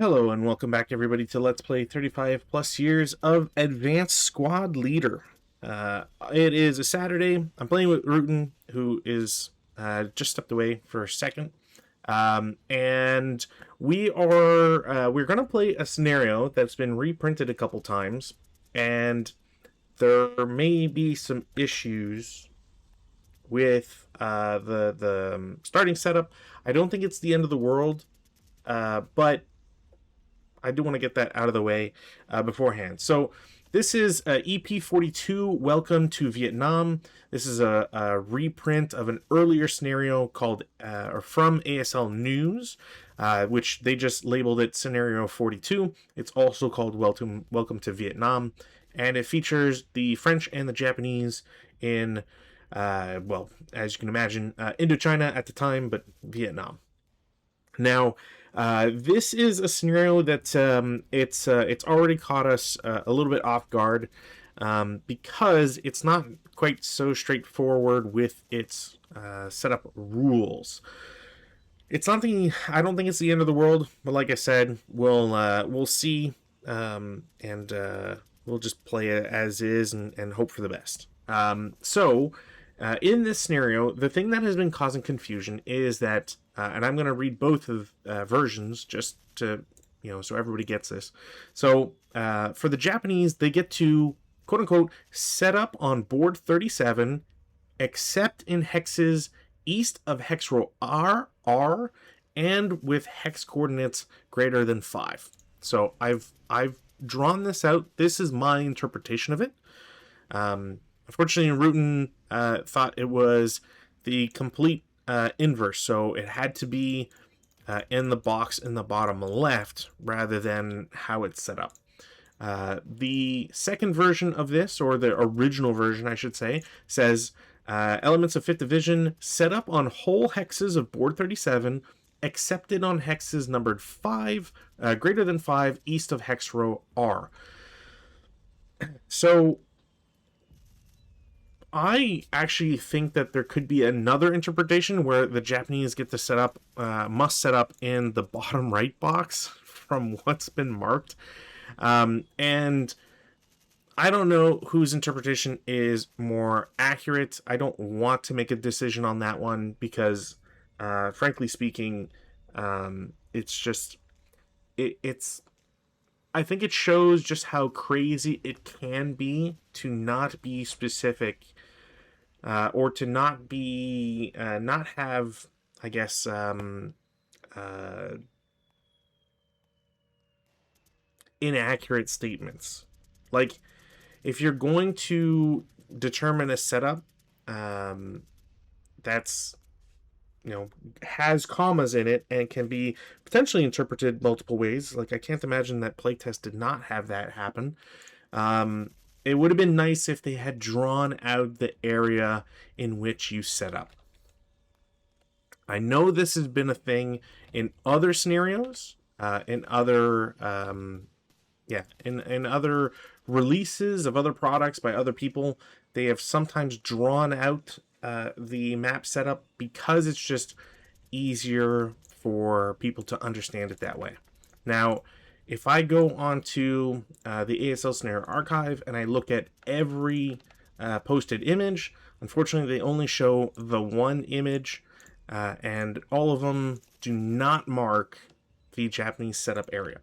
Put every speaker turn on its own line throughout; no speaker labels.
Hello and welcome back everybody to Let's Play 35 plus years of Advanced Squad Leader. It is a Saturday. I'm playing with Rutan, who is just stepped away for a second. And we're going to play a scenario that's been reprinted a couple times, and there may be some issues with the starting setup. I don't think it's the end of the world, but I do want to get that out of the way beforehand. So this is EP-42, Welcome to Vietnam. This is a reprint of an earlier scenario called, or from ASL News, which they just labeled it Scenario 42. It's also called Welcome to Vietnam, and it features the French and the Japanese in, well, as you can imagine, Indochina at the time, but Vietnam. Now, this is a scenario that it's already caught us a little bit off guard because it's not quite so straightforward with its setup rules. It's nothing. I don't think it's the end of the world, but like I said, we'll see, and we'll just play it as is and hope for the best. In this scenario, the thing that has been causing confusion is that, and I'm going to read both of versions just to, so everybody gets this. So for the Japanese, they get to, quote unquote, set up on board 37, except in hexes east of hex row R, and with hex coordinates greater than 5. So I've drawn this out. This is my interpretation of it. Unfortunately, Rutan thought it was the complete inverse, so it had to be in the box in the bottom left rather than how it's set up. The second version of this, or the original version, I should say, says elements of 5th Division set up on whole hexes of board 37, accepted on hexes numbered 5, greater than 5, east of hex row R. So I actually think that there could be another interpretation where the Japanese get to set up, must set up in the bottom right box from what's been marked. And I don't know whose interpretation is more accurate. I don't want to make a decision on that one because, frankly speaking, it's just, it's, I think it shows just how crazy it can be to not be specific, or to not be, not have, I guess, inaccurate statements. Like, if you're going to determine a setup, that's, has commas in it and can be potentially interpreted multiple ways. Like, I can't imagine that playtest did not have that happen. It would have been nice if they had drawn out the area in which you set up. I know this has been a thing in other scenarios, in other, in other releases of other products by other people. They have sometimes drawn out the map setup because it's just easier for people to understand it that way. Now, if I go onto the ASL Scenario Archive and I look at every posted image, unfortunately they only show the one image, and all of them do not mark the Japanese setup area.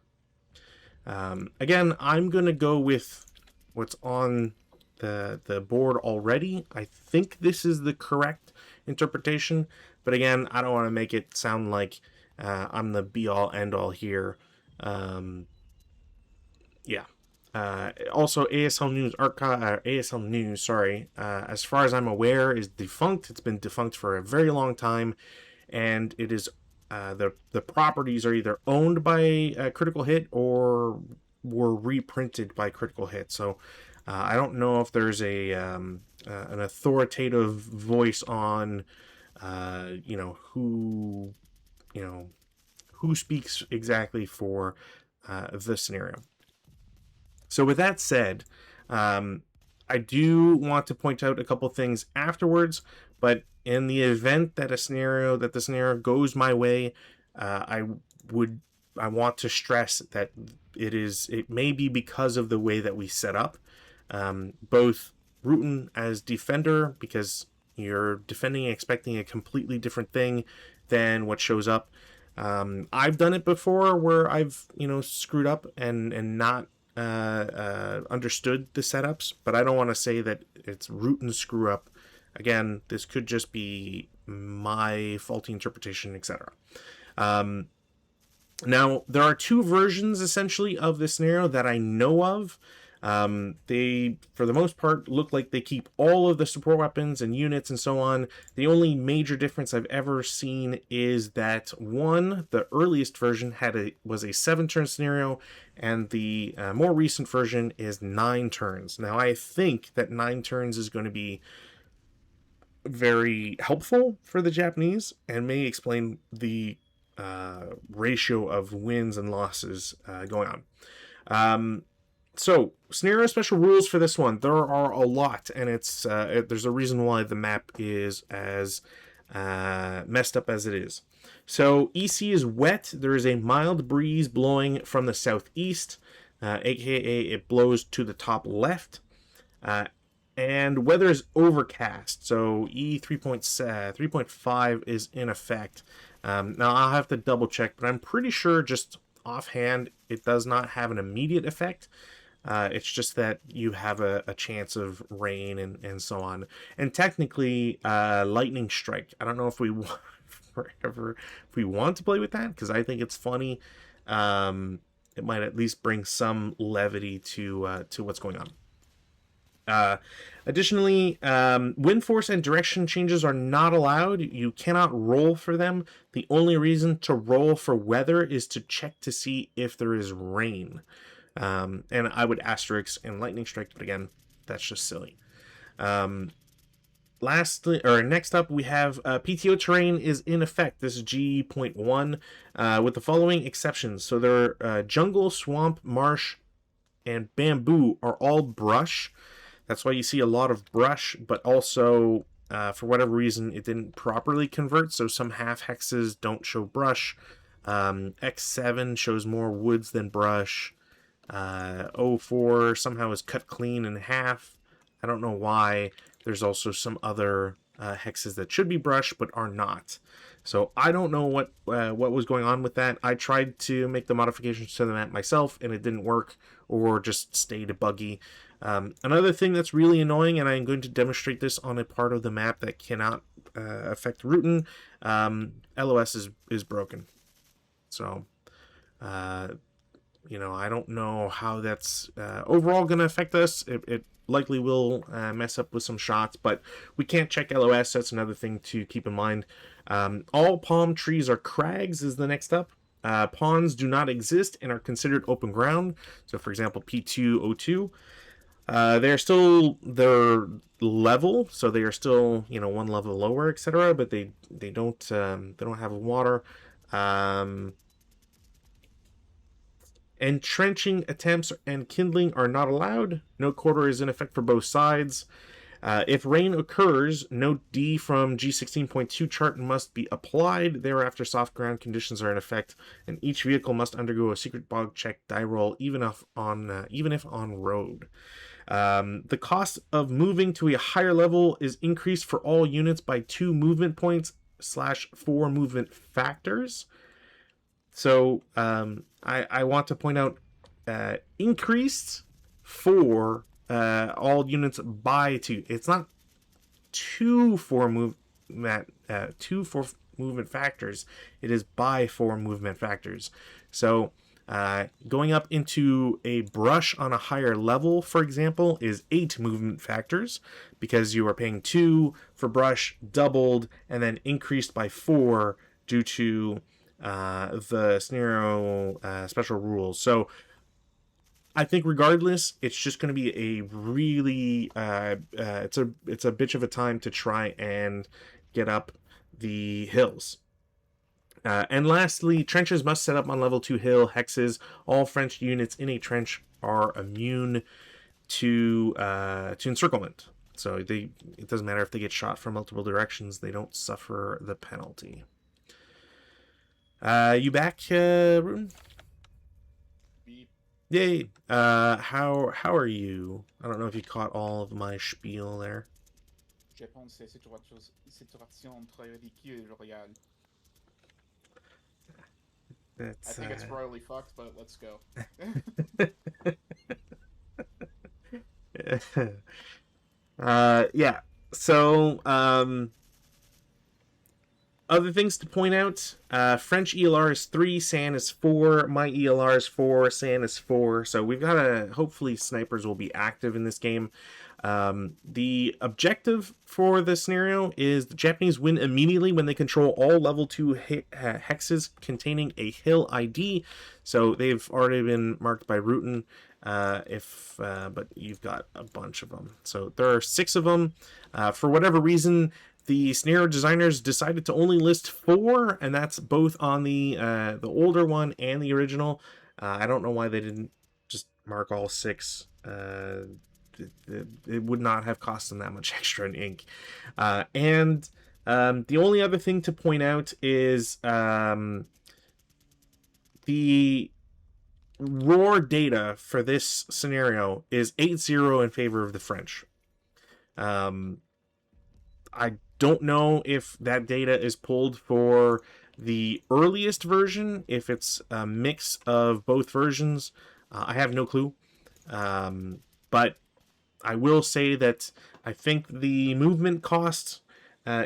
Again, I'm going to go with what's on the board already. I think this is the correct interpretation, but again, I don't want to make it sound like I'm the be-all, end-all here. Also, ASL News Archive, ASL News, sorry, as far as I'm aware, is defunct. It's been defunct for a very long time, and it is the properties are either owned by Critical Hit or were reprinted by Critical Hit. So I don't know if there's a an authoritative voice on who speaks exactly for the scenario. So with that said, I do want to point out a couple things afterwards, but in the event that the scenario goes my way, I would I want to stress that it may be because of the way that we set up, both Rutan as defender, because you're defending and expecting a completely different thing than what shows up. I've done it before where I've screwed up and not understood the setups, but I don't want to say that it's Rutan screw up. Again, this could just be my faulty interpretation, etc. Now, there are two versions essentially of this scenario that I know of. They, for the most part, look like they keep all of the support weapons and units and so on. The only major difference I've ever seen is that one, the earliest version was a 7-turn scenario, and the more recent version is 9 turns. Now, I think that 9 turns is going to be very helpful for the Japanese and may explain the ratio of wins and losses going on. So, scenario special rules for this one. There are a lot, and there's a reason why the map is as messed up as it is. So, EC is wet. There is a mild breeze blowing from the southeast, aka it blows to the top left. And weather is overcast, so E3.5 is in effect. Now, I'll have to double check, but I'm pretty sure just offhand it does not have an immediate effect. It's just that you have a chance of rain and so on. And technically, lightning strike. I don't know if we want to play with that, because I think it's funny. It might at least bring some levity to what's going on. Additionally, wind force and direction changes are not allowed. You cannot roll for them. The only reason to roll for weather is to check to see if there is rain. And I would asterisk and lightning strike, but again, that's just silly. Next up, we have PTO terrain is in effect. This is G.1 with the following exceptions. So there jungle, swamp, marsh, and bamboo are all brush. That's why you see a lot of brush, but also, for whatever reason, it didn't properly convert, so some half hexes don't show brush. X7 shows more woods than brush. 04 somehow is cut clean in half. I don't know why. There's also some other hexes that should be brush, but are not. So I don't know what was going on with that. I tried to make the modifications to the map myself, and it didn't work, or just stayed buggy. Another thing that's really annoying, and I'm going to demonstrate this on a part of the map that cannot affect Rutan, LOS is broken. So, I don't know how that's overall going to affect us. It likely will mess up with some shots, but we can't check LOS. That's another thing to keep in mind. All palm trees are crags is the next up. Ponds do not exist and are considered open ground. So, for example, P202. They're level, so they are still one level lower, etc. But they don't have water. Entrenching attempts and kindling are not allowed. No quarter is in effect for both sides. If rain occurs, note D from G16.2 chart must be applied. Thereafter, soft ground conditions are in effect, and each vehicle must undergo a secret bog check die roll, even if on road. The cost of moving to a higher level is increased for all units by 2 movement points / 4 movement factors. So I want to point out increased for all units by 2. It's not 2 for movement factors. It is by 4 movement factors. So going up into a brush on a higher level, for example, is 8 movement factors, because you are paying 2 for brush doubled and then increased by 4 due to the scenario special rules. So I think regardless, it's just going to be a really it's a bitch of a time to try and get up the hills. And lastly, trenches must set up on level 2 hill hexes. All French units in a trench are immune to encirclement. So it doesn't matter if they get shot from multiple directions, they don't suffer the penalty. You back, Ruben?
Beep.
Yay. How are you? I don't know if you caught all of my spiel there.
Je pense que c'est situation entre Ricky et L'Oréal. I
That's
think it's royally fucked, but let's go.
yeah. So, other things to point out, French ELR is 3, SAN is 4, my ELR is 4, SAN is 4. So we've got hopefully snipers will be active in this game. The objective for the scenario is the Japanese win immediately when they control all level 2 hexes containing a hill ID. So they've already been marked by Rutan, but you've got a bunch of them. So there are 6 of them. For whatever reason, the scenario designers decided to only list 4, and that's both on the older one and the original. I don't know why they didn't just mark all 6. It would not have cost them that much extra in ink. And the only other thing to point out is the raw data for this scenario is 8-0 in favor of the French. I don't know if that data is pulled for the earliest version, if it's a mix of both versions. I have no clue. But I will say that I think the movement cost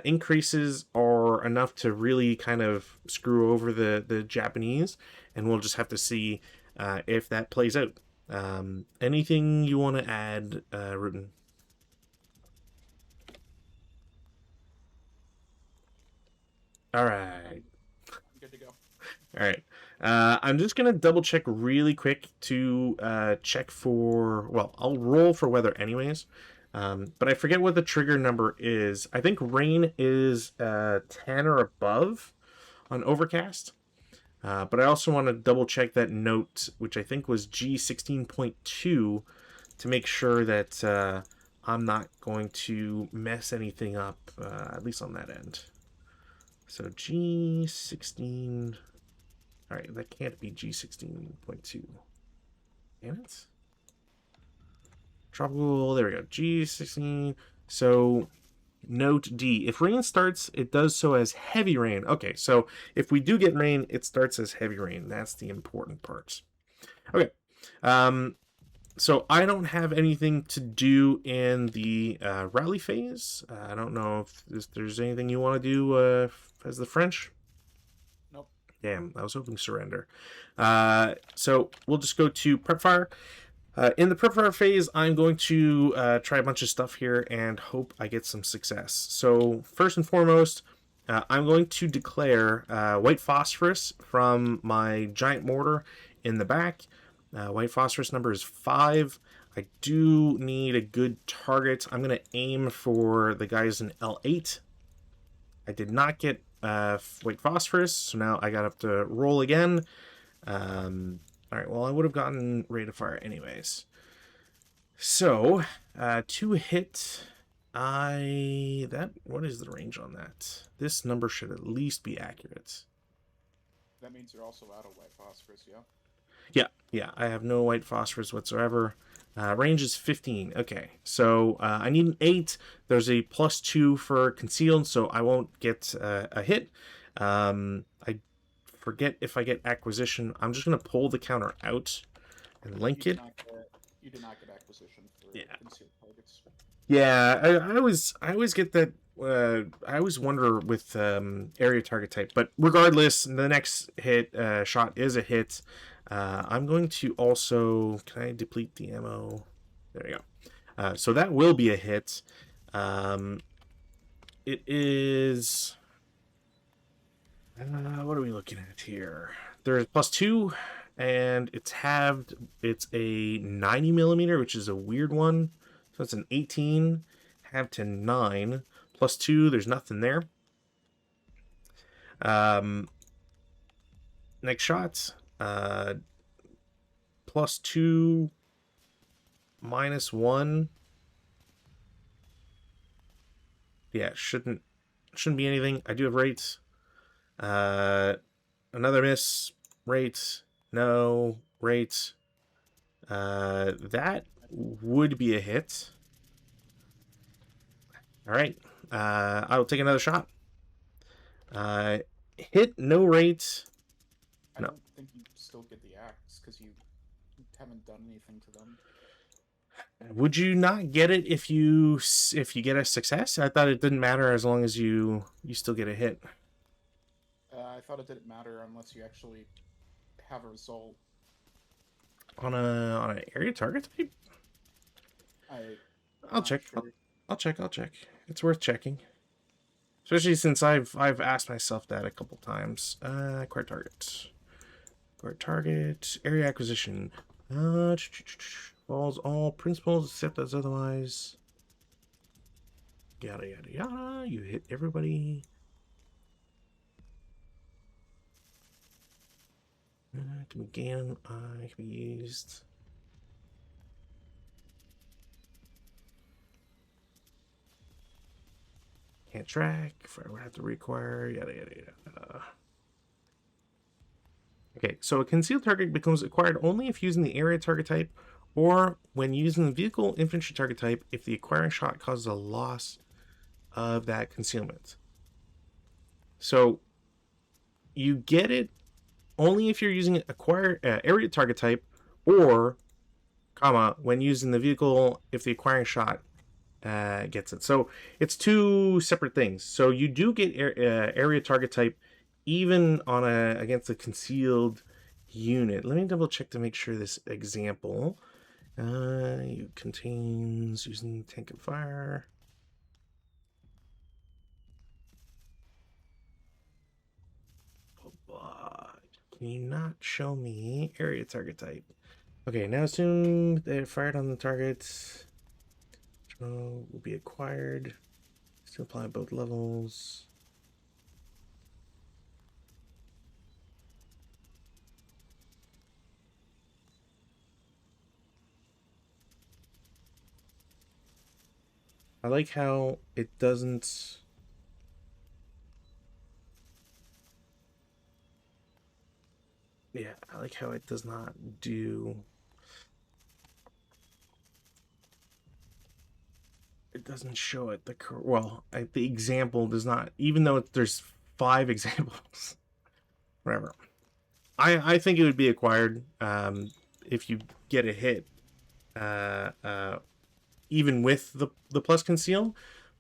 increases are enough to really kind of screw over the Japanese, and we'll just have to see if that plays out. Anything you want to add, Rutan? All right.
Good to go.
All right. I'm just going to double check really quick to check for. Well, I'll roll for weather anyways. But I forget what the trigger number is. I think rain is 10 or above on overcast. But I also want to double check that note, which I think was G16.2, to make sure that I'm not going to mess anything up, at least on that end. So G16. All right, that can't be G16.2. Damn it. Tropical, there we go. G16. So note D. If rain starts, it does so as heavy rain. Okay, so if we do get rain, it starts as heavy rain. That's the important part. Okay. So I don't have anything to do in the rally phase. I don't know if there's anything you want to do as the French.
Nope.
Damn, I was hoping surrender. So we'll just go to prep fire. In the prep fire phase, I'm going to try a bunch of stuff here and hope I get some success. So first and foremost, I'm going to declare white phosphorus from my giant mortar in the back. White phosphorus number is 5. I do need a good target. I'm going to aim for the guys in L8. I did not get white phosphorus, so now I got up to roll again. All right, well, I would have gotten rate of fire anyways. So, to hit, what is the range on that? This number should at least be accurate.
That means you're also out of white phosphorus, yeah?
Yeah, I have no white phosphorus whatsoever. Range is 15. Okay, so I need an 8. There's a +2 for concealed, so I won't get a hit. I forget if I get acquisition. I'm just going to pull the counter out and link it.
You did not get acquisition for concealed targets.
Yeah, I always get that. I always wonder with area target type, but regardless, the next hit shot is a hit. I'm going to also. Can I deplete the ammo? There we go. So that will be a hit. It is. What are we looking at here? There's +2, and it's halved. It's a 90 millimeter, which is a weird one. So it's an 18, halved to 9, +2. There's nothing there. Next shot. +2, -1. Yeah, shouldn't be anything. I do have rates. Another miss. Rate. No. Rate. That would be a hit. All right. I will take another shot. Hit. No rate.
I
No.
don't think you still get the axe because you haven't done anything to them.
Would you not get it if you get a success? I thought it didn't matter as long as you still get a hit.
I thought it didn't matter unless you actually have a result.
On an area target type? I'll check.
Sure.
I'll check. It's worth checking. Especially since I've asked myself that a couple times. Acquire target. Acquire target. Area acquisition. Falls all principles except as otherwise. Yada yada yada. You hit everybody. Can be gain. Can be used. Can't track. If I would have to require. Yada yada yada. Okay, so a concealed target becomes acquired only if using the area target type, or when using the vehicle infantry target type if the acquiring shot causes a loss of that concealment. So you get it only if you're using acquire area target type, or comma when using the vehicle if the acquiring shot gets it. So it's two separate things. So you do get area target type even on against a concealed unit. Let me double check to make sure this example contains using tank and fire. Can you not show me area target type? Okay, now assume they're fired on the target. Will be acquired. Still apply both levels. I like how it doesn't. Yeah, I like how it does not do. It doesn't show it the the example does not, even though there's 5 examples. Whatever. I think it would be acquired if you get a hit, even with the plus conceal,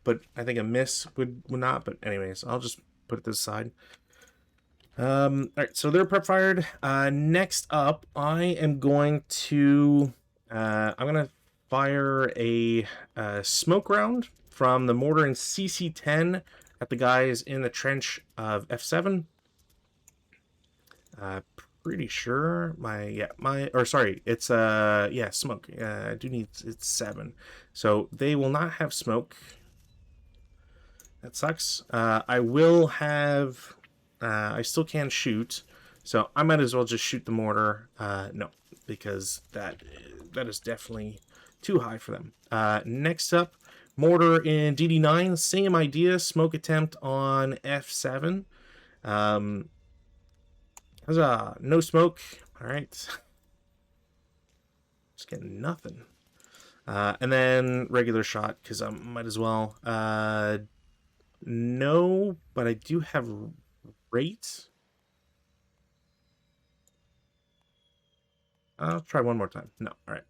but I think a miss would not. But anyways, I'll just put it this side. All right, so they're prep fired. Next up, I am going to fire a smoke round from the mortar in CC10 at the guys in the trench of F7. Pretty sure it's smoke. I do need it's 7, so they will not have smoke. That sucks. I will have. I still can shoot, so I might as well just shoot the mortar. No, because that is definitely too high for them. Next up, mortar in DD9. Same idea. Smoke attempt on F7. Huzzah! No smoke. All right. Just getting nothing. And then regular shot because I might as well. No, but I do have rate. I'll try one more time. No. All right.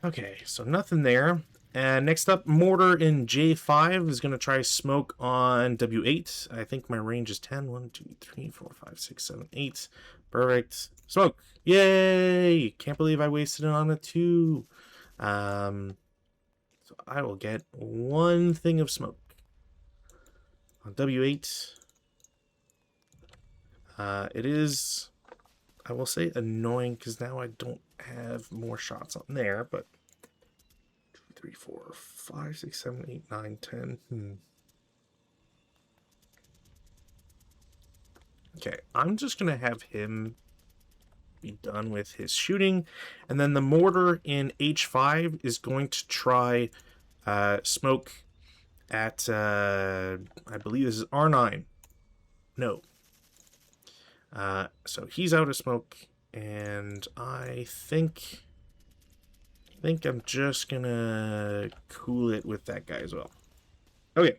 Okay, so nothing there. And next up, mortar in J5 is going to try smoke on W8. I think my range is 10. 1, 2, 3, 4, 5, 6, 7, 8. Perfect. Smoke. Yay! Can't believe I wasted it on a 2. So I will get 1 thing of smoke. On W8. It is, I will say, annoying because now I don't have more shots on there, but 2, 3, 4, 5, 6, 7, 8, 9, 10. Okay, I'm just gonna have him be done with his shooting, and then the mortar in H5 is going to try smoke at I believe this is R9. No, So he's out of smoke, and I think I'm just gonna cool it with that guy as well. Okay.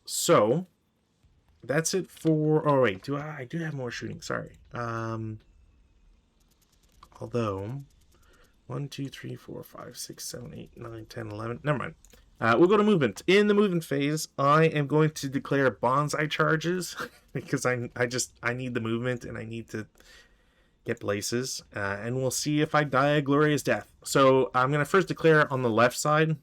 So that's it for. Oh wait, I do have more shooting? Sorry. Although 1, 2, 3, 4, 5, 6, 7, 8, 9, 10, 11. Never mind. We'll go to movement. In the movement phase, I am going to declare bonsai charges because I need the movement and I need to get places. And we'll see if I die a glorious death. So I'm going to first declare on the left side,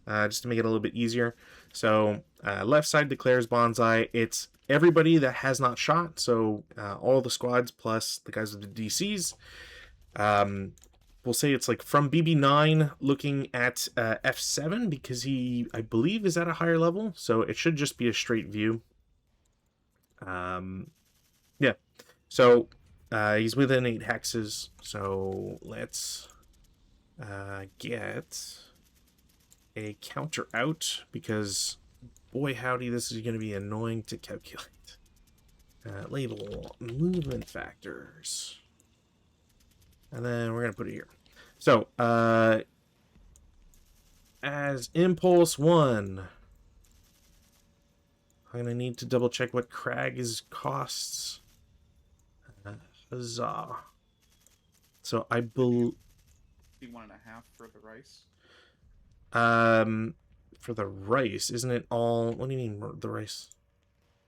just to make it a little bit easier. So left side declares bonsai. It's everybody that has not shot. So all the squads plus the guys with the DCs. We'll say it's like from BB9 looking at F7 because he, I believe, is at a higher level. So it should just be a straight view. Yeah. So he's within 8 hexes. So let's get a counter out because, boy howdy, this is going to be annoying to calculate. Label movement factors. And then we're going to put it here. So, as impulse 1, I'm going to need to double check what Crag costs. Huzzah. So, I believe...
1.5 for the rice.
For the rice, isn't it all... What do you mean, the rice?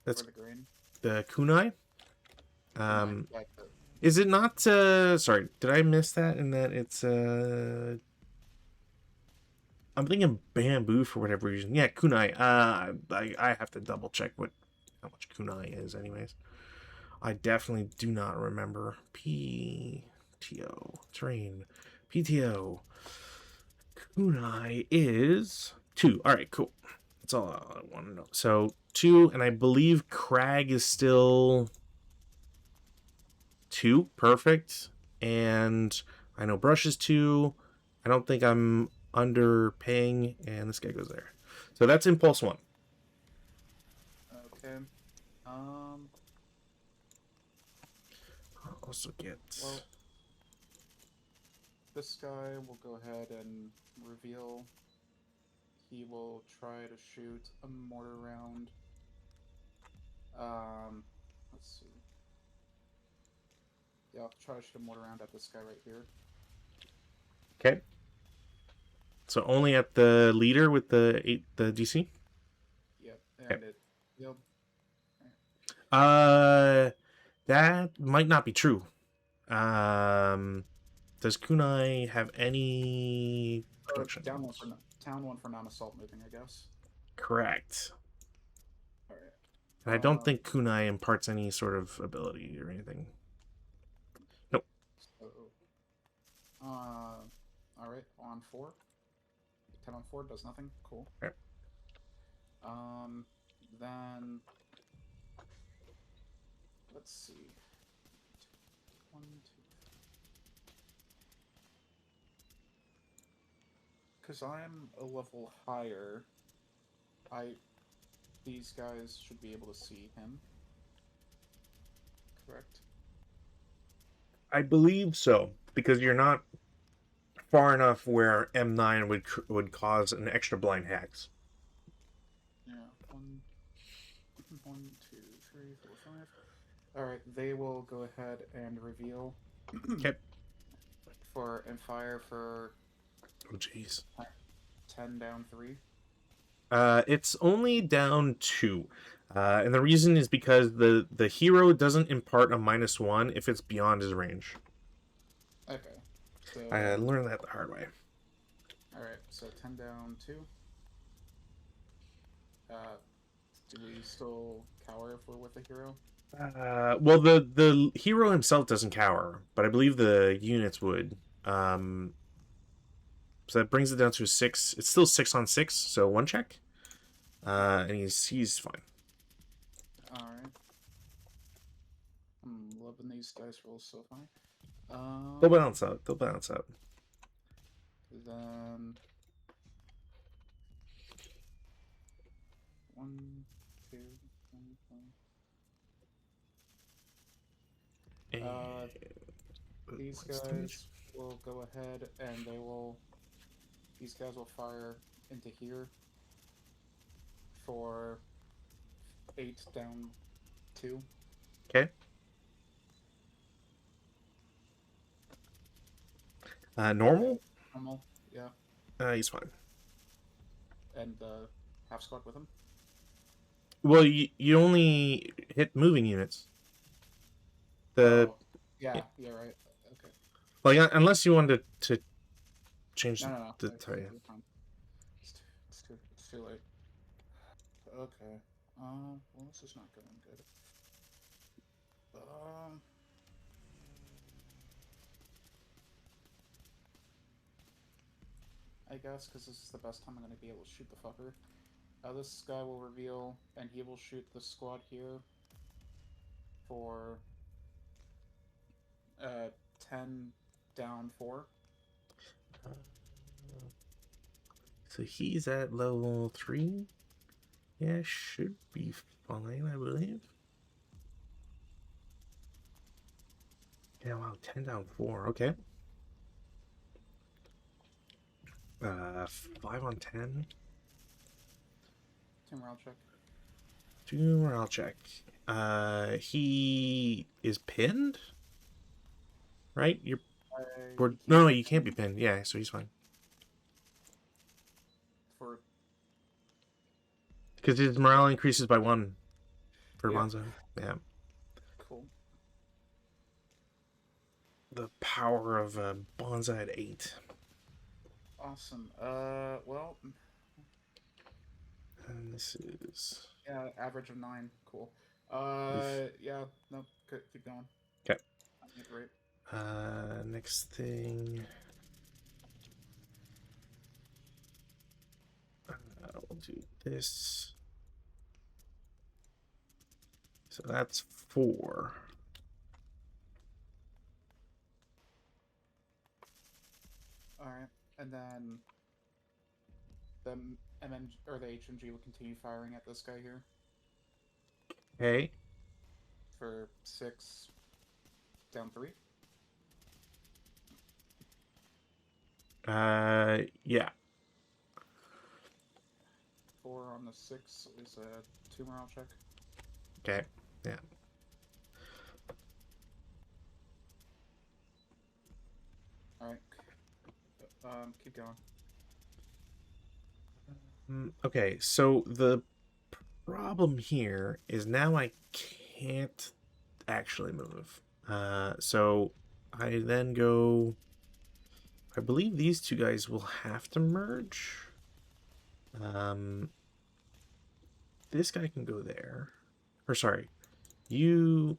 That's
for the grain.
The kunai?
Yeah,
Is it not, sorry, did I miss that in that it's, I'm thinking bamboo for whatever reason. Yeah, kunai. I have to double check how much kunai is anyways. I definitely do not remember. PTO. Terrain. PTO. Kunai is 2. Alright, cool. That's all I want to know. So, 2, and I believe Crag is still... 2, perfect. And I know brush is 2. I don't think I'm underpaying, and this guy goes there. So that's impulse 1.
Okay.
I'll also get...
Well, this guy will go ahead and reveal. He will try to shoot a mortar round. Let's see. Yeah, I'll try to shoot a mortar round at this guy right here.
Okay. So only at the leader with the DC?
Yep, and
okay.
Yep.
That might not be true. Does kunai have any production?
Town one for non-assault moving, I guess.
Correct.
All right.
And I don't think kunai imparts any sort of ability or anything. Nope.
So, all right, on 4. 10 on 4 does nothing. Cool.
Okay.
Then let's see. 1, 2. Because I'm a level higher, these guys should be able to see him. Correct?
I believe so, because you're not far enough where M9 would cause an extra blind hacks.
Yeah. 1, 2, 3, 4, 5. All right, they will go ahead and reveal.
Okay.
And fire for.
Oh jeez.
10 down 3.
It's only down 2. And the reason is because the hero doesn't impart a -1 if it's beyond his range.
Okay. So,
I learned that the hard way.
Alright, so 10 down 2. Do we still cower if we're with a hero?
Well, the hero himself doesn't cower, but I believe the units would. So that brings it down to a 6. It's still 6 on 6, so 1 check. And he's fine.
Alright. I'm loving these dice rolls so far.
They'll balance out. They'll balance out.
Then 1, 2, 3, 4. Uh, these
what's the damage?
guys will go ahead and they will. These guys will fire into here for 8 down 2.
Okay. Normal?
Normal, yeah.
He's fine.
And half squad with him.
Well, you only hit moving units. The
Yeah, right. Okay.
like unless you wanted to change
No.
the tell you.
It's too late. Okay. Well, this is not going good. I guess because this is the best time I'm going to be able to shoot the fucker. This guy will reveal, and he will shoot the squad here for 10 down 4.
So he's at level 3. Yeah, should be fine, I believe. Yeah, wow, 10 down 4. Okay. 5 on 10.
2 morale check.
2 morale check. He is pinned, right? You're no, you can't be pinned. Yeah, so he's fine.
For
because his morale increases by 1 for
Yeah.
Bonzo. Yeah.
Cool.
The power of Bonsai at 8.
Awesome. Well,
And this is
yeah, average of 9. Cool. Yeah, no, good. Keep going.
okay.
Great.
Next thing. We'll do this. So that's 4.
All right, and then the MN or the HMG will continue firing at this guy here
Okay.
for 6 down 3.
Yeah.
4 on the 6 is a 2 morale check.
Okay. Yeah.
All right. Keep going.
Okay, so the problem here is now I can't actually move. So I then go. I believe these 2 guys will have to merge. This guy can go there. Or sorry, you.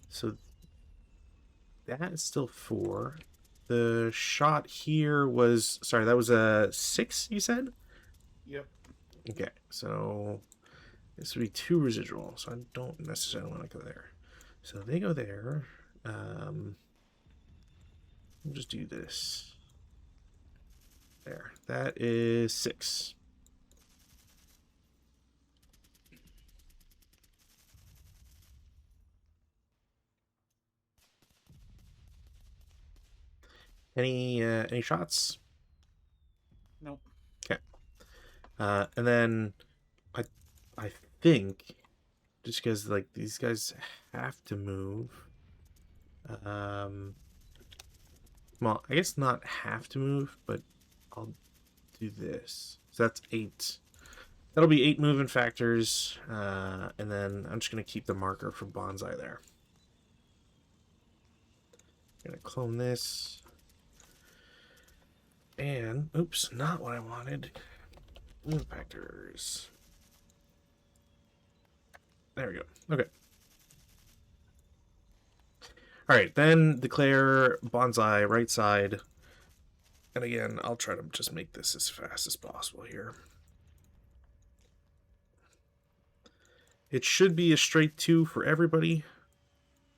So that is still 4. The shot here was sorry. That was a 6. You said.
Yep.
Okay, so this would be 2 residual, so I don't necessarily want to go there. So they go there. We'll just do this. There. That is 6. Any shots?
Nope.
Okay. And then I think just because like these guys have to move. Well, I guess not have to move, but I'll do this. So that's 8. That'll be 8 movement factors, and then I'm just gonna keep the marker from Bonsai there. I'm gonna clone this. And, oops, not what I wanted. Movement factors. There we go. Okay. Alright, then declare Bonsai right side. And again, I'll try to just make this as fast as possible here. It should be a straight 2 for everybody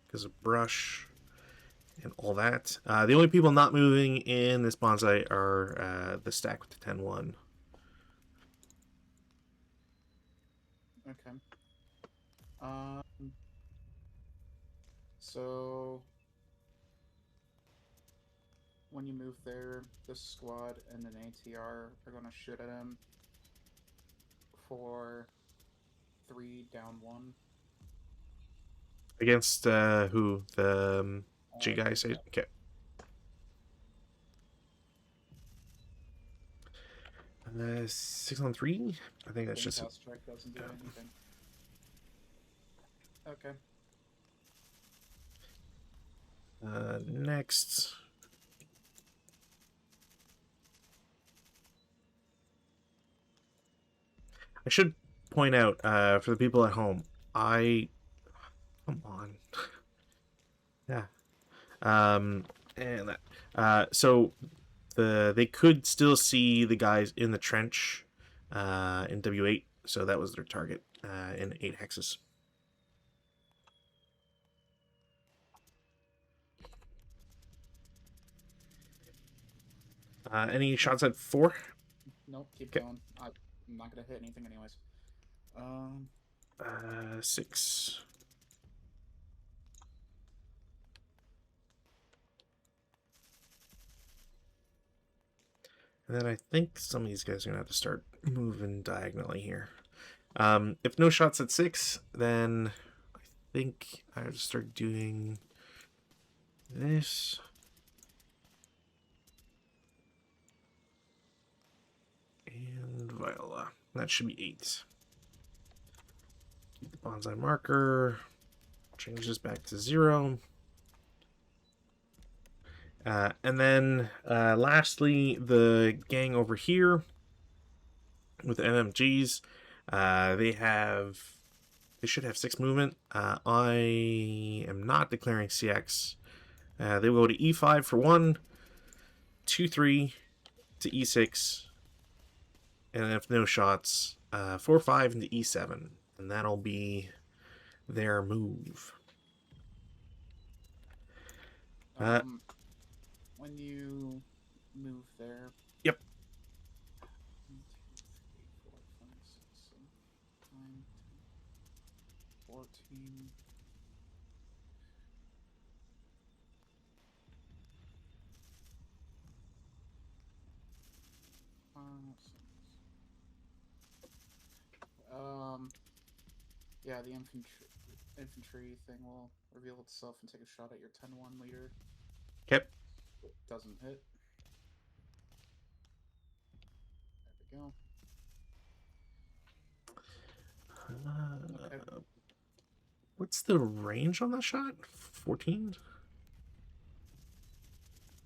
because of brush and all that. The only people not moving in this Bonsai are the stack with the 10-1.
Okay. So when you move there, this squad and an ATR are going to shoot at him for 3 down 1.
Against who? The G guys?
Yeah.
Okay. 6 on 3? I think that's just...
House check doesn't do anything. Okay.
Next. I should point out, for the people at home, come on. Yeah. And that. So they could still see the guys in the trench in W8, so that was their target in 8 hexes. Any shots at 4?
Nope, keep
Okay.
going. I'm not going to hit anything anyways.
6. And then I think some of these guys are going to have to start moving diagonally here. If no shots at 6, then I think I have to start doing this. And Viola. That should be 8. Keep the bonsai marker. Change this back to 0. And then lastly, the gang over here with the MMGs, they should have 6 movement. I am not declaring CX. They will go to E5 for 1, 2, 3 to E6, and if no shots, 4, 5 into E7, and that'll be their move.
When you move there.
Yep.
1, 2, 3, 4, 5, 6, 7, 9, 10, 14. Yeah, the infantry thing will reveal itself and take a shot at your 10-1 leader.
Okay.
It doesn't hit. There we go. Okay.
What's the range on that shot? 14?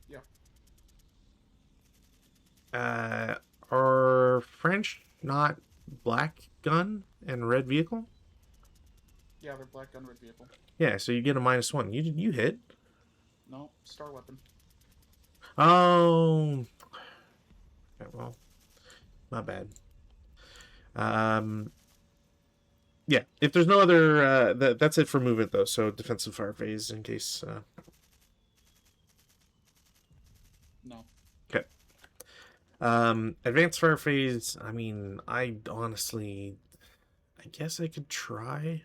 Yeah.
Are French not black gun and red vehicle?
Yeah, they're black gun, red vehicle.
Yeah, so you get a -1. You hit?
No, star weapon.
Oh. Okay, well, not bad. Yeah, if there's no other, that's it for movement though. So defensive fire phase in case.
No.
Okay. Advanced fire phase. I mean, I guess I could try.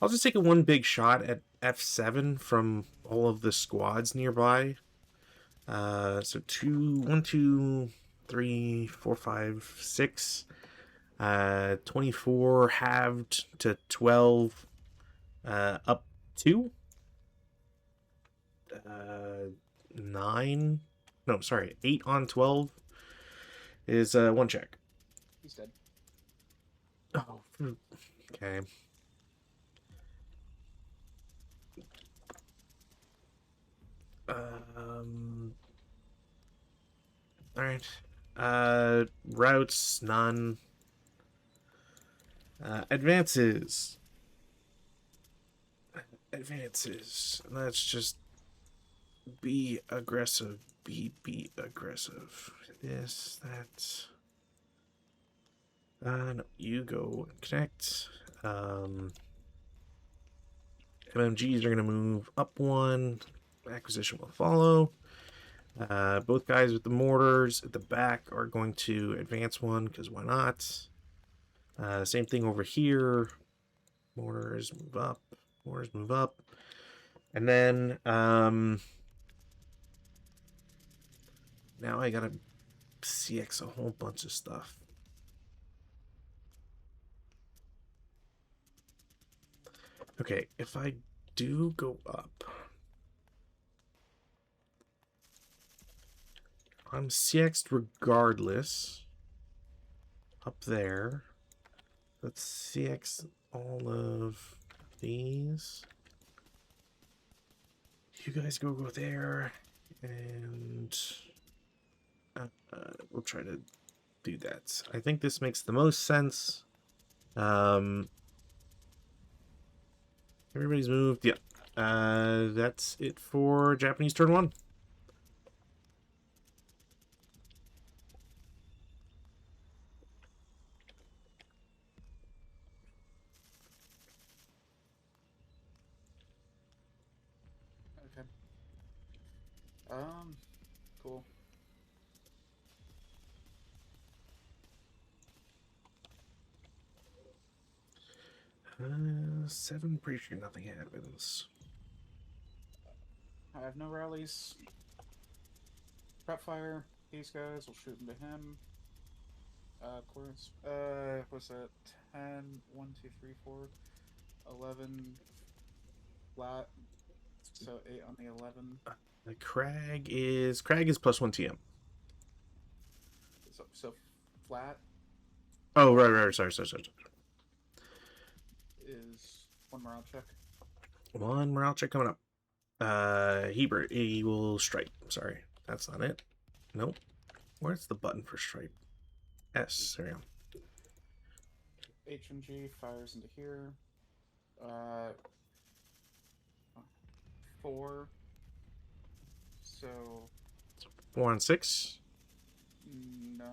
I'll just take a one big shot at F7 from all of the squads nearby. So 1, 2, 3, 4, 5, 6. 24 halved to 12. Up 2. 9. No, sorry, 8 on 12 is 1 check.
He's dead.
Oh, okay. All right. Routes none. Advances. Let's just be aggressive. Be aggressive. This, that. No, you go and connect. MMGs are going to move up 1. Acquisition will follow. Both guys with the mortars at the back are going to advance 1 because why not? Same thing over here. Mortars move up. And then now I gotta CX a whole bunch of stuff. Okay, if I do go up, I'm CX'd regardless. Up there. Let's CX all of these. You guys go there, and we'll try to do that. I think this makes the most sense. Everybody's moved. Yeah. That's it for Japanese turn 1.
Okay. Cool.
Seven, pretty sure nothing happens.
I have no rallies. Prep fire. These guys will shoot into him. Course. What's that? 10, 1, 2, 3, 4, 11 flat. So 8 on the 11.
The Crag is +1 TM.
So flat.
Oh, right. Sorry.
Is 1 morale check.
1 morale check coming up. He will strike. Sorry, that's not it. Nope. Where's the button for strike? S. There we go.
HMG fires into here. 4. So
4 on 6.
no,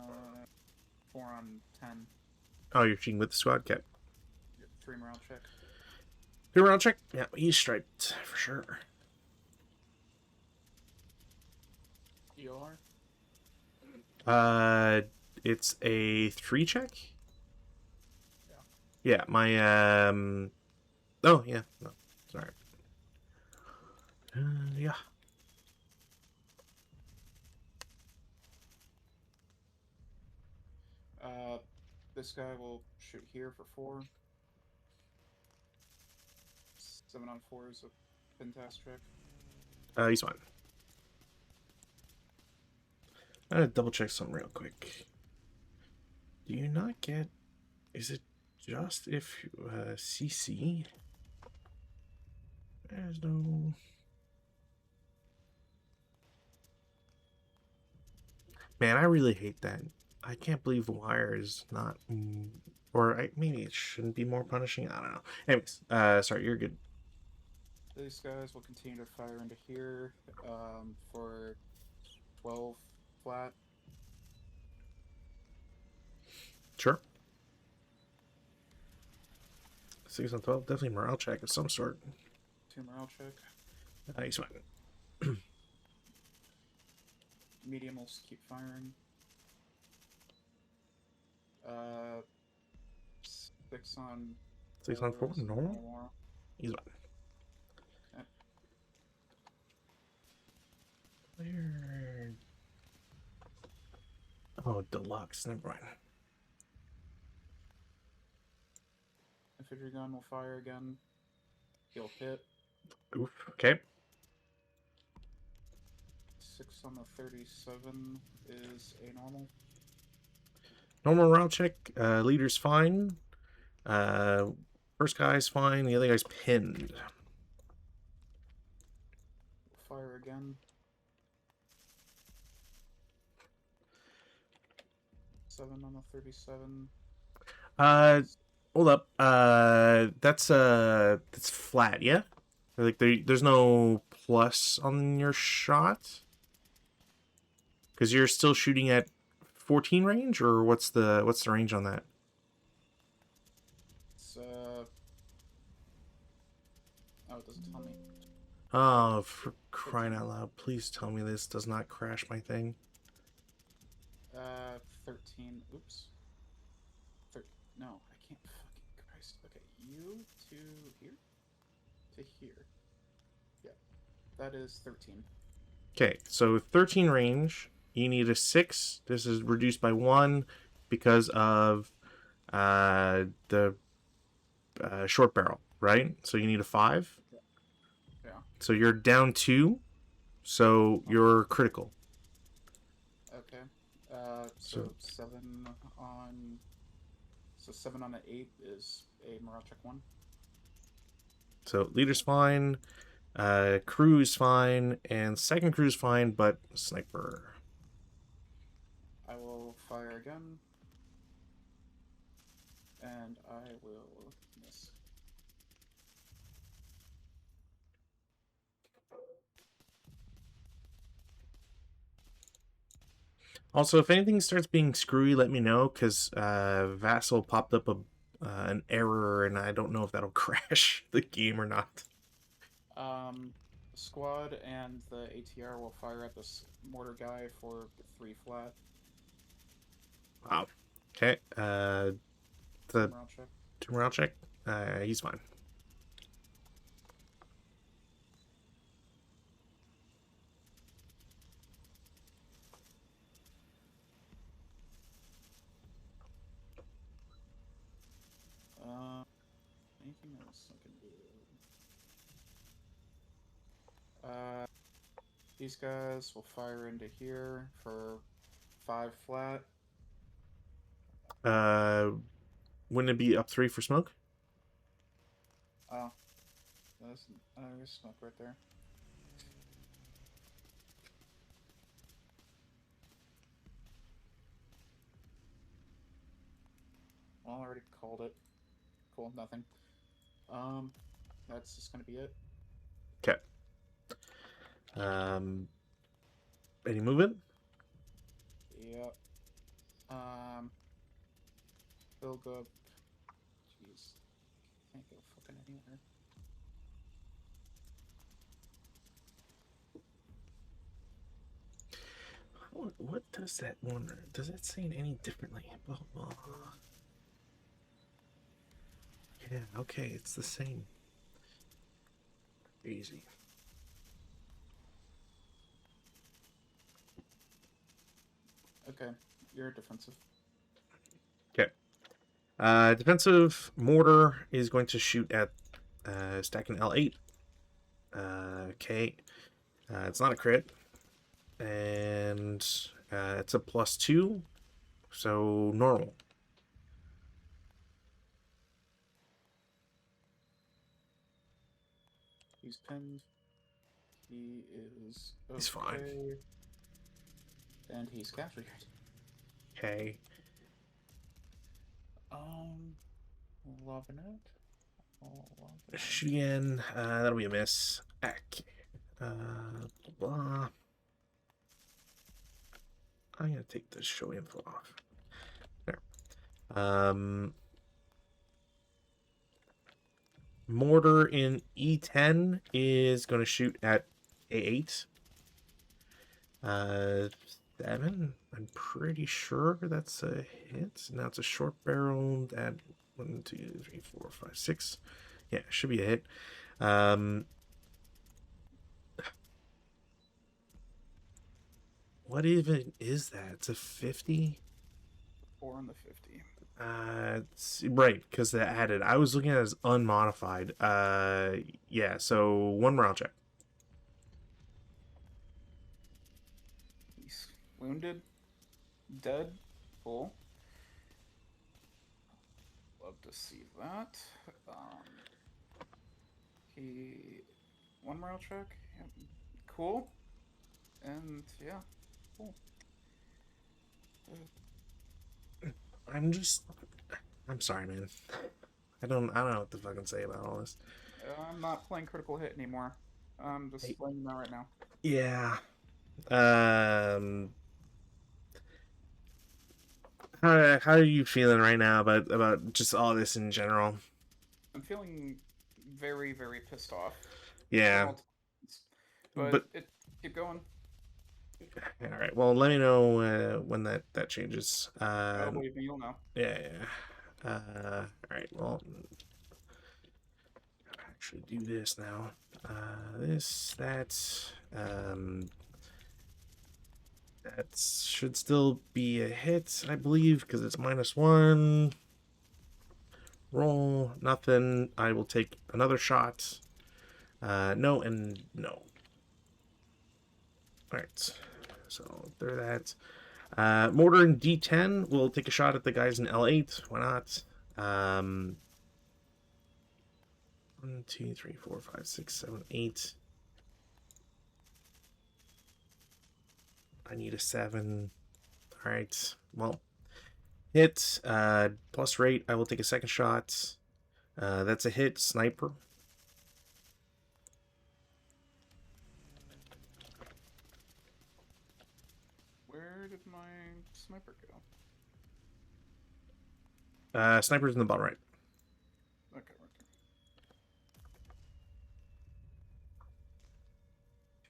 4 on 10.
Oh, you're cheating with the squad cap.
3 morale check.
3 morale check. Yeah, he's striped for sure.
EOR.
It's a 3 check.
Yeah.
Yeah, my Oh yeah, no, sorry. Yeah.
This guy will shoot here for 4. 7 on 4 is a Pintas check.
He's fine. I'm gonna double check something real quick. Do you not get? Is it just if CC? There's no. Man, I really hate that. I can't believe Wire is not, or maybe it shouldn't be more punishing. I don't know. Anyways, sorry, you're good.
These guys will continue to fire into here for 12 flat.
Sure. 6 on 12, definitely morale check of some sort.
2 morale check.
He's fine.
Medium will keep firing. 6 on
6 on 4, normal. He's fine.
Okay.
Where? Oh, deluxe. Never mind.
Infantry gun will fire again. He'll hit.
Oof. Okay.
6 on the 37 is a normal.
Normal morale check. Leader's fine. First guy's fine. The other guy's pinned.
Fire again. 7 on the 37.
Hold up. That's flat, yeah? Like there's no plus on your shot? Because you're still shooting at 14 range, or what's the range on that?
It's oh, it doesn't tell me.
Oh, for crying out loud! Please tell me this does not crash my thing.
13. Oops. No, I can't. Fucking Christ. Okay, you to here? To here. Yeah. That is 13.
Okay, so 13 range. You need a 6. This is reduced by 1 because of the short barrel, right? So you need a 5.
Yeah.
So you're down 2. So you're critical.
Okay.
So
So 7 on. So 7 on an 8 is a morale check 1.
so leader's fine. Crew is fine, and second crew is fine, but sniper.
I will fire again. And I will miss.
Also, if anything starts being screwy, let me know, because Vassal popped up an error, and I don't know if that'll crash the game or not.
The squad and the ATR will fire at this mortar guy for 3 flat.
Wow. Okay. The
Morale check.
morale check. He's fine.
Anything else I can do? These guys will fire into here for 5 flat.
Uh, wouldn't it be up 3 for smoke?
Oh, there's smoke right there. Well, I already called it. Cool, nothing. That's just gonna be it.
Okay. Any movement?
Yep. They'll go up. Jeez. Can't go fucking anywhere.
What does that one? Does that say any differently? Blah, blah. Yeah, okay, it's the same. Easy.
Okay, you're defensive.
Okay. Defensive mortar is going to shoot at stacking L8. Okay. It's not a crit. And it's a +2. So normal.
He's pinned. He is okay.
He's fine.
And he's captured.
Okay.
Loving it.
Shoot again. That'll be a miss. Okay. Blah. I'm gonna take the show info off. There. Mortar in E10 is going to shoot at A8. 7. I'm pretty sure that's a hit. Now it's a short barrel at 1, 2, 3, 4, 5, 6. Yeah, it should be a hit. What even is that? It's a 50?
4 on the 50.
Right, because they added. I was looking at it as unmodified. Yeah, so 1 morale check.
He's wounded. Dead. Full. Love to see that. He 1 morale check. Yeah. Cool. And yeah, cool.
I'm sorry, man. I don't know what to fucking say about all this.
I'm not playing critical hit anymore. I'm just playing that right now.
Yeah. How are you feeling right now about just all this in general?
I'm feeling very, very pissed off.
Yeah.
But keep going.
All right. Well, let me know when that changes.
Oh, believe me, you'll know.
Yeah. All right. Well, I'll actually do this now. That should still be a hit, I believe, because it's -1. Roll, nothing. I will take another shot. No and no. Alright, so there that. Mortar in D10. We'll take a shot at the guys in L8. Why not? 1, 2, 3, 4, 5, 6, 7, 8. I need a 7. Alright, well, hit. Plus rate, I will take a second shot. That's a hit. Sniper.
Where did my sniper go?
Sniper's in the bottom right.
Okay, right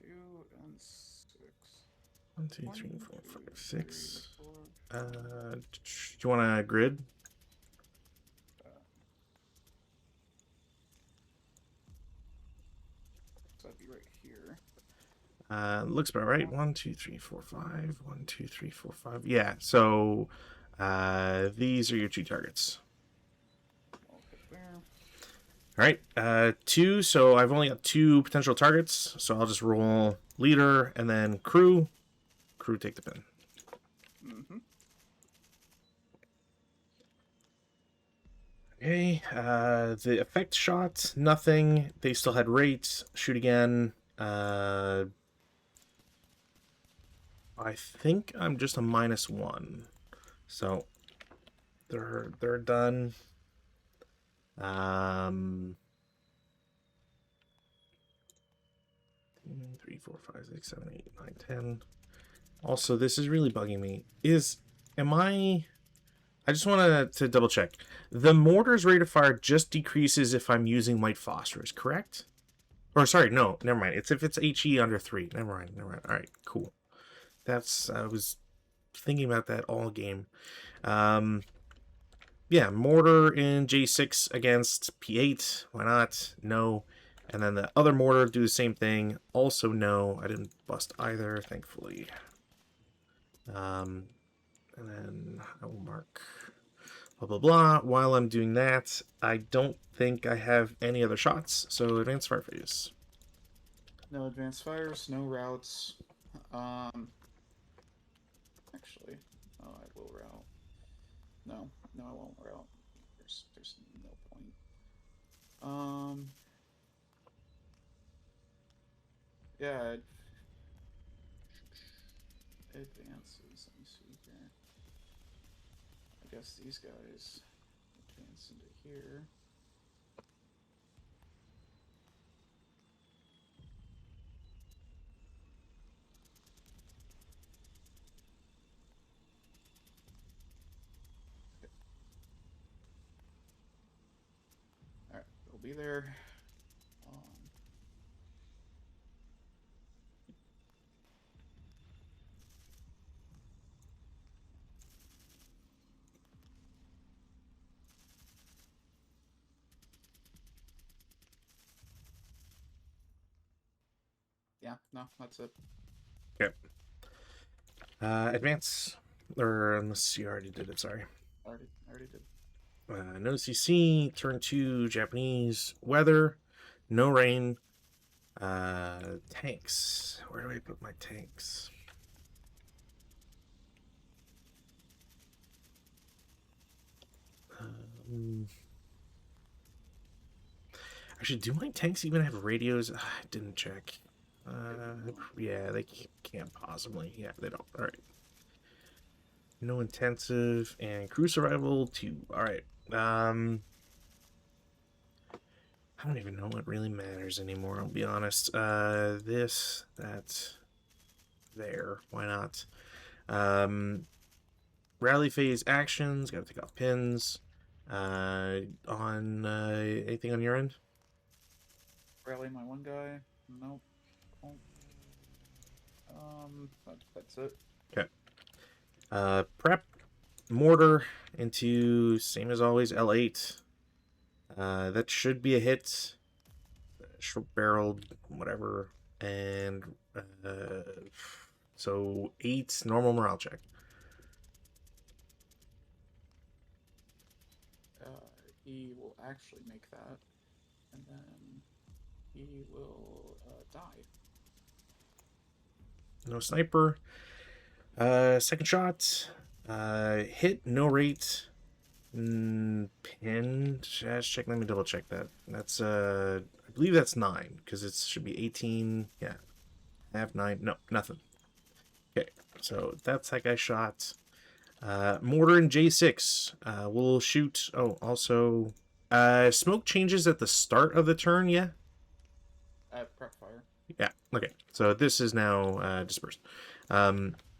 there. 2 and 6.
1, 2, 3,
1,
4, 5,
2,
6.
3, 4.
Do you want a grid?
So that'd be right here.
Looks about right. 1, 2, 3, 4, 5. 1, 2, 3, 4, 5. Yeah, so these are your 2 targets.
I'll hit there.
Alright, 2, so I've only got 2 potential targets, so I'll just roll leader and then crew. Crew take the pin.
Mm-hmm.
Okay, the effect shot, nothing. They still had rate. Shoot again. I think I'm just a -1. So they're done. 3, 4, 5, 6, 7, 8, 9, 10. Also, this is really bugging me. I just wanted to double check. The mortar's rate of fire just decreases if I'm using white phosphorus, correct? Or sorry, no, never mind. It's if it's HE under 3. Never mind. All right, cool. I was thinking about that all game. Yeah, mortar in J6 against P8. Why not? No. And then the other mortar do the same thing. Also no. I didn't bust either, thankfully. And then I will mark blah blah blah. While I'm doing that, I don't think I have any other shots, so advanced fire phase.
No advanced fires, no routes. Actually, oh, I will route. No, I won't route. There's no point. Yeah. Advances. Let me see here. I guess these guys advance into here. Alright, they'll be there. Yeah, no, that's it.
Okay. Advance. Or unless you already did it, sorry.
Already did.
No CC, turn 2, Japanese, weather, no rain, tanks. Where do I put my tanks? Actually, do my tanks even have radios? I didn't check. Yeah, they can't possibly. Yeah, they don't. All right. No intensive and crew survival 2. All right. I don't even know what really matters anymore, I'll be honest. This, that, there. Why not? Rally phase actions. Gotta take off pins. On anything on your end?
Rally my one guy. Nope. That's it.
Okay. Prep mortar into same as always L8. That should be a hit. short-barreled, whatever, and so 8 normal morale check.
He will actually make that, and then he will die.
No sniper. Second shot. Hit, no rate. Pin. Just check. Let me double check that. That's I believe that's 9 because it should be 18. Yeah, have 9. No, nothing. Okay, so that's that guy shot. Mortar and J6. We'll shoot. Oh, also, smoke changes at the start of the turn. Yeah.
Prep fire.
Yeah. Okay. So this is now dispersed.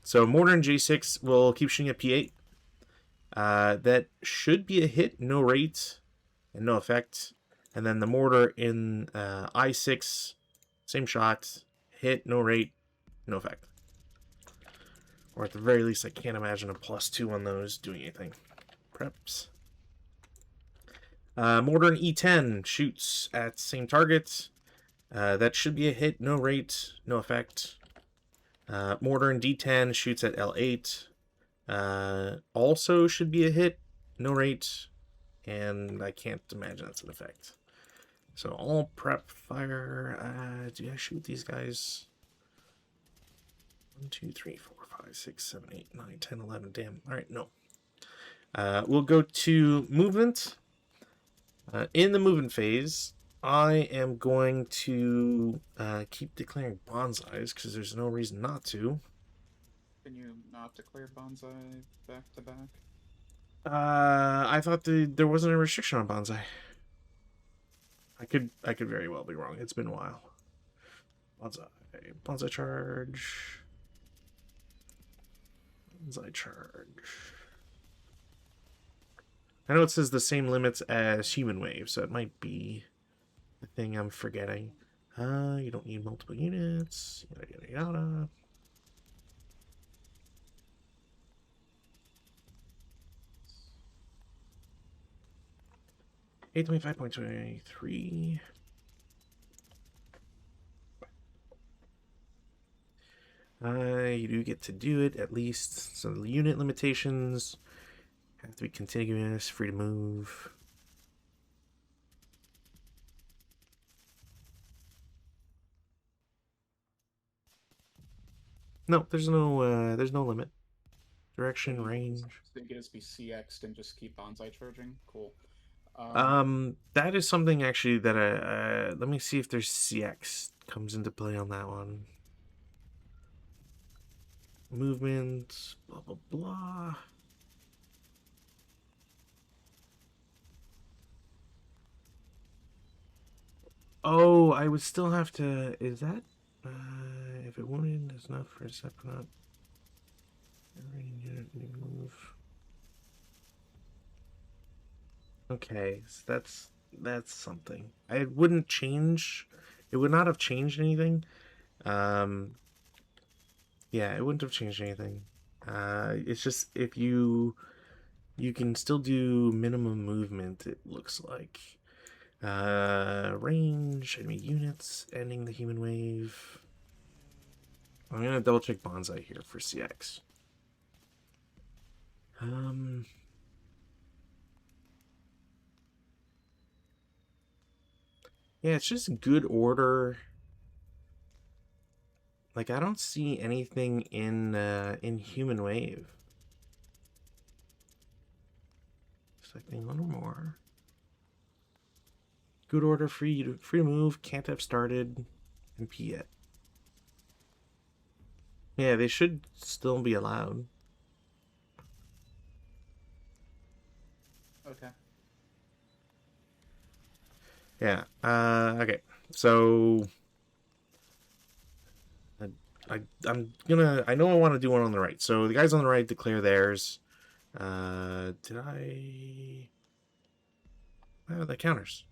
So mortar and J6 will keep shooting at P8. That should be a hit, no rate, and no effect. And then the mortar in I6, same shot, hit, no rate, no effect. Or at the very least, I can't imagine a +2 on those doing anything. Preps. Mortar in E10 shoots at same target. That should be a hit, no rate, no effect. Mortar in D10 shoots at L8. Also should be a hit, no rate, and I can't imagine that's an effect. So all prep fire. Do I shoot these guys? 1, 2, 3, 4, 5, 6, 7, 8, 9, 10, 11. Damn. All right, no. We'll go to movement. In the movement phase, I am going to keep declaring bonsais because there's no reason not to.
Can you not declare bonsai back to back?
I thought there wasn't a restriction on bonsai. I could very well be wrong. It's been a while. Bonsai charge. Bonsai charge. I know it says the same limits as human wave, so it might be the thing I'm forgetting. You don't need multiple units. Yada yada yada. $825.23. You do get to do it at least. So the unit limitations have to be contiguous, free to move. No, there's no limit. Direction, range.
So you can just be CX'd and just keep bonsai charging. Cool.
That is something actually that let me see if there's CX comes into play on that one. Movement, blah blah blah. Oh, I would still have to. Is that if it wounded is enough for a separate unit move? Okay, so that's something. I wouldn't change. It would not have changed anything. Yeah, it wouldn't have changed anything. It's just if you can still do minimum movement. It looks like range, enemy units, ending the human wave. I'm gonna double check bonsai here for CX. Yeah, it's just good order. Like I don't see anything in human wave. Selecting one or more. Good order, free to move, can't have started, and P yet. Yeah, they should still be allowed.
Okay.
Yeah. Okay. So I'm gonna. I know I want to do one on the right. So the guys on the right declare theirs. Did I? Oh, that counters.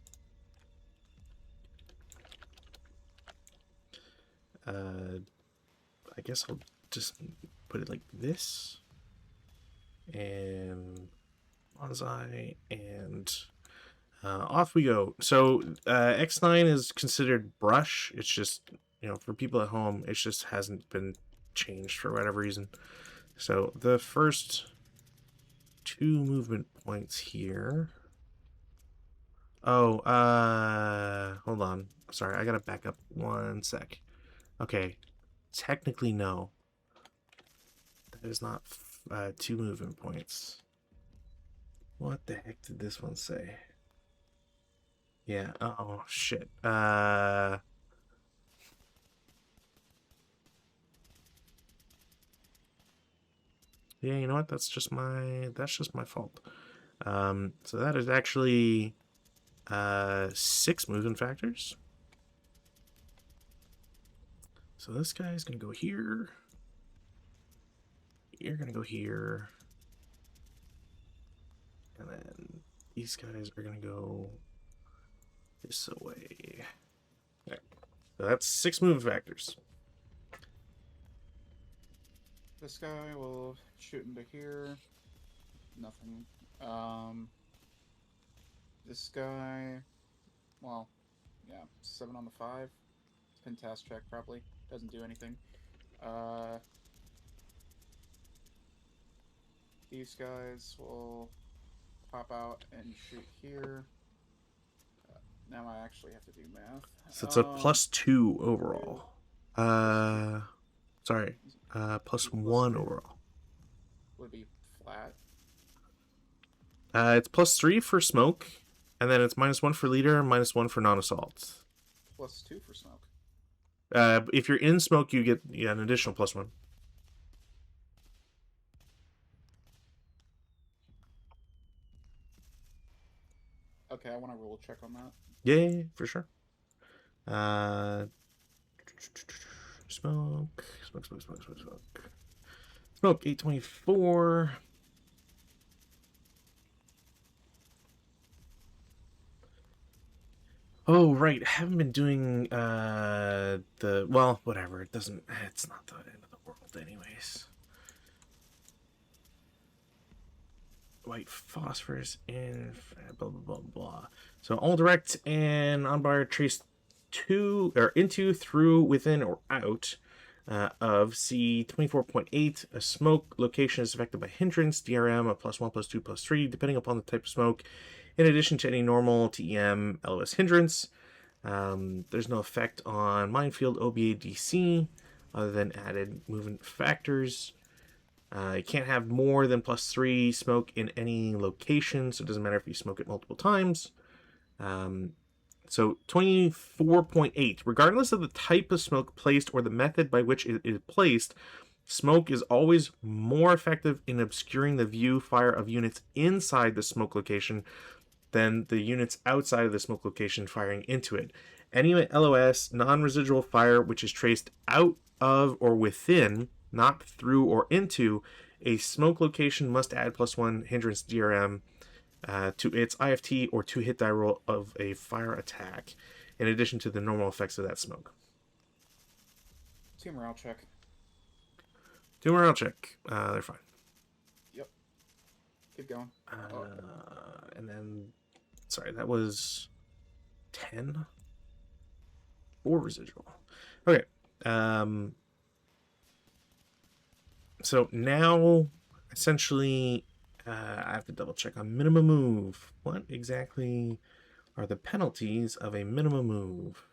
I guess I'll just put it like this, and bonsai and Off we go. So X9 is considered brush. It's just, for people at home, it just hasn't been changed for whatever reason. So the first 2 movement points here. Oh, hold on. Sorry, I gotta back up 1 sec. Okay, technically no. That is not 2 movement points. What the heck did this one say? Yeah, oh shit. Yeah, you know what? That's just my fault. So that is actually 6 movement factors. So this guy's gonna go here. You're gonna go here. And then these guys are gonna go this way. There. So that's 6 movement factors.
This guy will shoot into here. Nothing. This guy, well, yeah, 7 on the 5. Pentast check probably doesn't do anything. These guys will pop out and shoot here. Now I actually have to do math.
So it's a +2 overall. Sorry, +1 overall.
Would be flat.
It's +3 for smoke, and then it's -1 for leader, -1 for non-assault.
+2 for smoke.
If you're in smoke, you get an additional +1.
Okay, I want to roll a check on that.
Yeah, for sure. Smoke. Smoke 824. Oh right, I haven't been doing whatever. It's not the end of the world anyways. White phosphorus and blah blah blah blah. So all direct and on bar trace to or into, through, within, or out of C24.8. A smoke location is affected by hindrance, DRM of +1, +2, +3, depending upon the type of smoke. In addition to any normal TEM LOS hindrance, there's no effect on minefield OBA DC other than added movement factors. You can't have more than +3 smoke in any location, so it doesn't matter if you smoke it multiple times. So 24.8, regardless of the type of smoke placed or the method by which it is placed, smoke is always more effective in obscuring the view fire of units inside the smoke location than the units outside of the smoke location firing into it. Any LOS, non-residual fire, which is traced out of or within, not through or into, a smoke location must add +1 hindrance DRM to its IFT or 2 hit die roll of a fire attack, in addition to the normal effects of that smoke.
Team morale check.
Team morale check. They're fine.
Yep. Keep going.
And then, sorry, that was 10. 4 residual. Okay. So now, essentially, I have to double check on minimum move. What exactly are the penalties of a minimum move?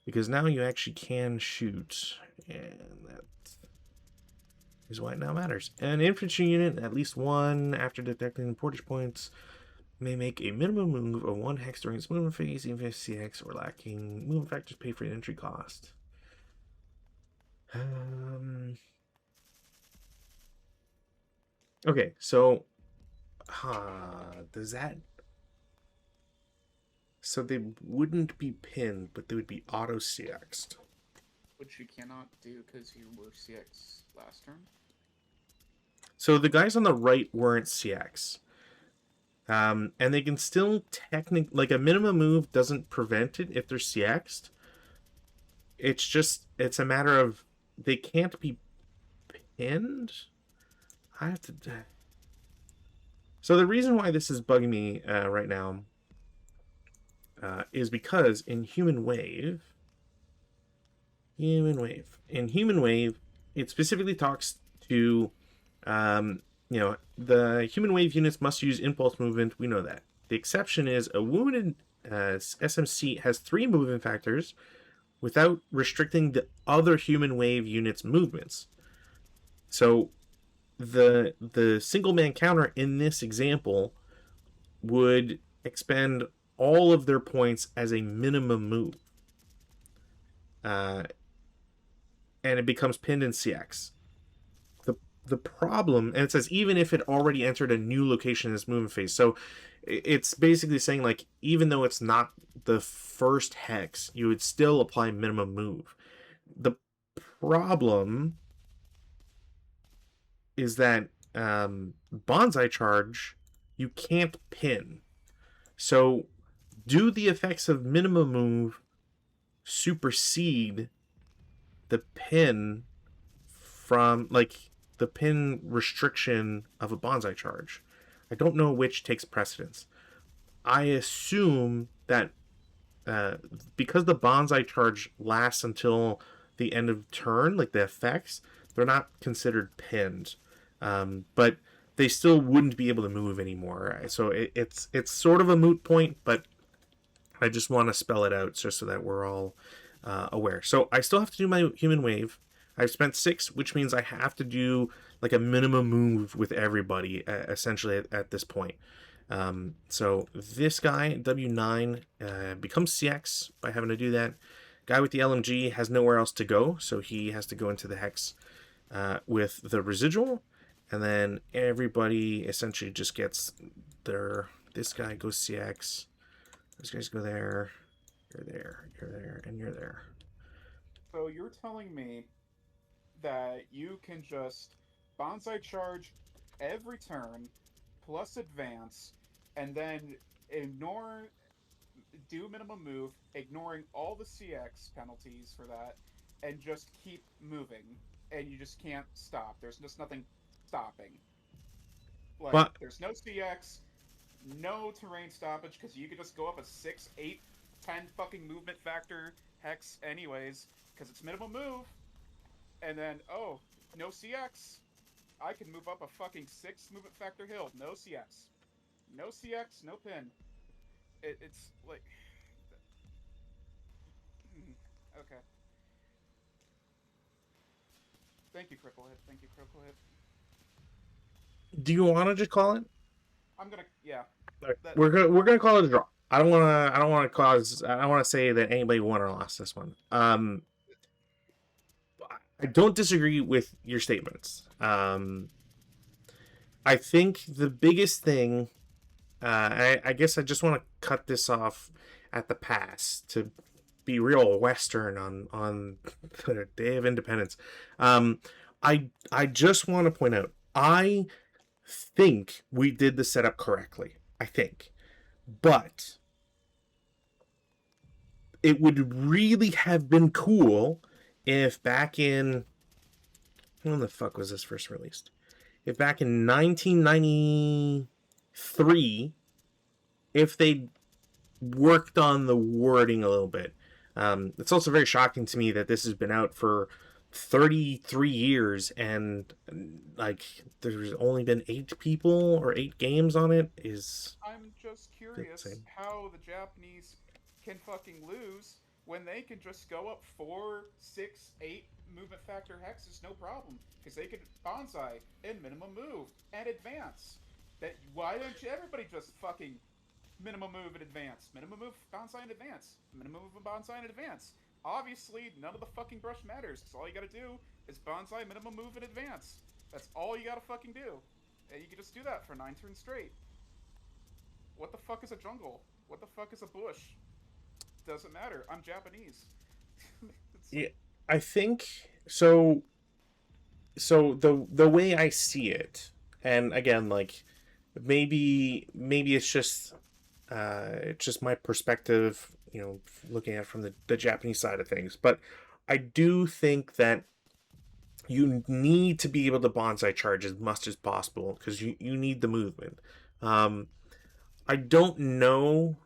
Because now you actually can shoot, and that is why it now matters. An infantry unit, at least one, after detecting portage points, may make a minimum move of 1 hex during its movement phase, even if CX or lacking movement factors pay for an entry cost. Okay, so does that... So they wouldn't be pinned, but they would be auto-CX'd.
Which you cannot do because you were CX last turn.
So the guys on the right weren't CX. And they can still technically... Like, a minimum move doesn't prevent it if they're CX'd. It's a matter of... They can't be pinned? I have to... So the reason why this is bugging me right now is because in Human Wave, it specifically talks to, the human wave units must use impulse movement. We know that. The exception is a wounded SMC has 3 movement factors without restricting the other human wave units' movements. So the single man counter in this example would expend all of their points as a minimum move. Uh, and it becomes pinned in CX. The problem, and it says even if it already entered a new location in this movement phase. So it's basically saying, like, even though it's not the first hex, you would still apply minimum move. The problem is that bonsai charge you can't pin. So do the effects of minimum move supersede the pin from, like, the pin restriction of a bonsai charge? I don't know which takes precedence. I assume that because the bonsai charge lasts until the end of turn, like the effects, they're not considered pinned, but they still wouldn't be able to move anymore. So it's sort of a moot point, but I just want to spell it out just so that we're all aware. So I still have to do my human wave. I've spent 6, which means I have to do like a minimum move with everybody essentially at this point. So this guy, W9, becomes CX by having to do that. Guy with the LMG has nowhere else to go, so he has to go into the hex with the residual, and then everybody essentially just gets their. This guy goes CX. Those guys go there. You're there. You're there, and you're there.
So you're telling me that you can just bonsai charge every turn plus advance, and then ignore do minimum move, ignoring all the CX penalties for that, and just keep moving, and you just can't stop. There's just nothing stopping. Like,
But
there's no CX, no terrain stoppage, because you could just go up a 6, 8, 10 fucking movement factor hex anyways, because it's minimum move, and then, oh, no CX. I can move up a fucking 6 movement factor hill. No CX. No CX, no pin. It's like... Okay. Thank you, Cripple Hit. Thank you, Cripple Hit.
do you want to just call it?
I'm gonna... Yeah. That,
We're gonna call it a draw. I don't want to say that anybody won or lost this one. I don't disagree with your statements. I think the biggest thing, I guess I just want to cut this off at the pass to be real Western on the Day of Independence. I just want to point out, I think we did the setup correctly. I think, but it would really have been cool if back in, when the fuck was this first released? If back in 1993, if they worked on the wording a little bit. It's also very shocking to me that this has been out for 33 years and like there's only been 8 people or 8 games on it. Is
I'm just curious
insane.
how the Japanese can fucking lose when they can just go up 4, 6, 8 movement factor hexes, no problem. Because they could bonsai and minimum move and advance. Why don't you everybody just fucking minimum move and advance? Minimum move, bonsai, and advance. Minimum move, bonsai, and advance. Obviously, none of the fucking brush matters, because all you gotta do is bonsai, minimum move, and advance. That's all you gotta fucking do. And you can just do that for 9 turns straight. What the fuck is a jungle? What the fuck is a bush? Doesn't matter. I'm Japanese.
Yeah, I think so. So the way I see it, and again, like maybe it's just my perspective, looking at it from the Japanese side of things. But I do think that you need to be able to bonsai charge as much as possible because you need the movement. I don't know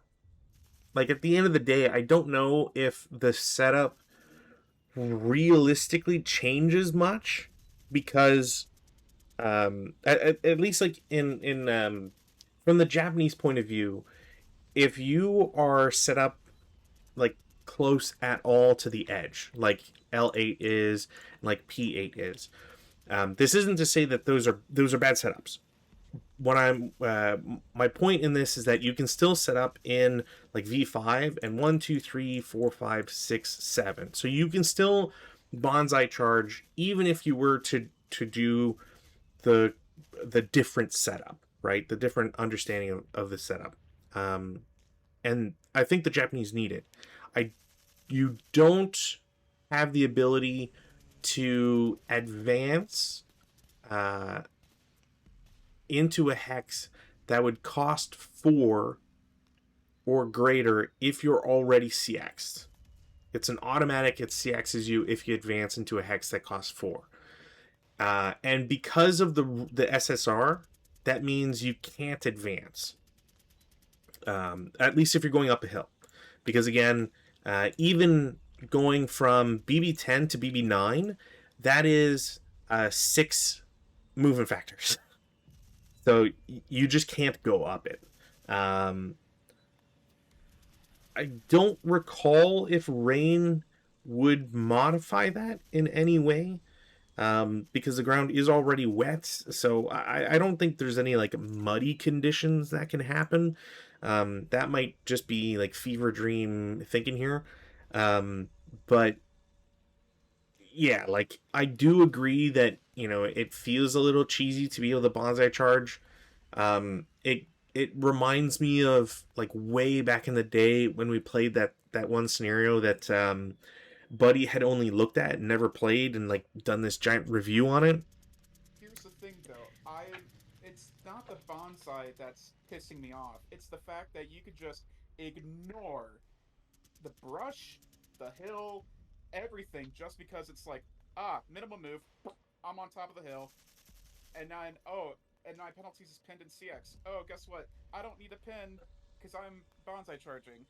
like at the end of the day, I don't know if the setup realistically changes much because at least like in from the Japanese point of view, if you are set up like close at all to the edge, like L8 is, like P8 is, this isn't to say that those are bad setups. What I'm my point in this is that you can still set up in like V5 and 1, 2, 3, 4, 5, 6, 7. So you can still bonsai charge even if you were to do the the different setup, right? The different understanding of the setup. Um, and I think the Japanese need it. I You don't have the ability to advance uh, into a hex that would cost 4 or greater if you're already CX'd. It's an automatic, it CXs you if you advance into a hex that costs 4. And because of the SSR, that means you can't advance. At least if you're going up a hill. Because again, even going from BB10 to BB9, that is 6 movement factors. So you just can't go up it. I don't recall if rain would modify that in any way, because the ground is already wet. So I don't think there's any like muddy conditions that can happen. That might just be like fever dream thinking here. But yeah, like I do agree that it feels a little cheesy to be able to bonsai charge. It reminds me of like way back in the day when we played that one scenario that Buddy had only looked at and never played and like done this giant review on it.
Here's the thing, though. It's not the bonsai that's pissing me off. It's the fact that you could just ignore the brush, the hill, everything, just because it's like, minimum move. I'm on top of the hill, and then and my penalties is pinned in CX. Oh, guess what? I don't need a pin because I'm bonsai charging,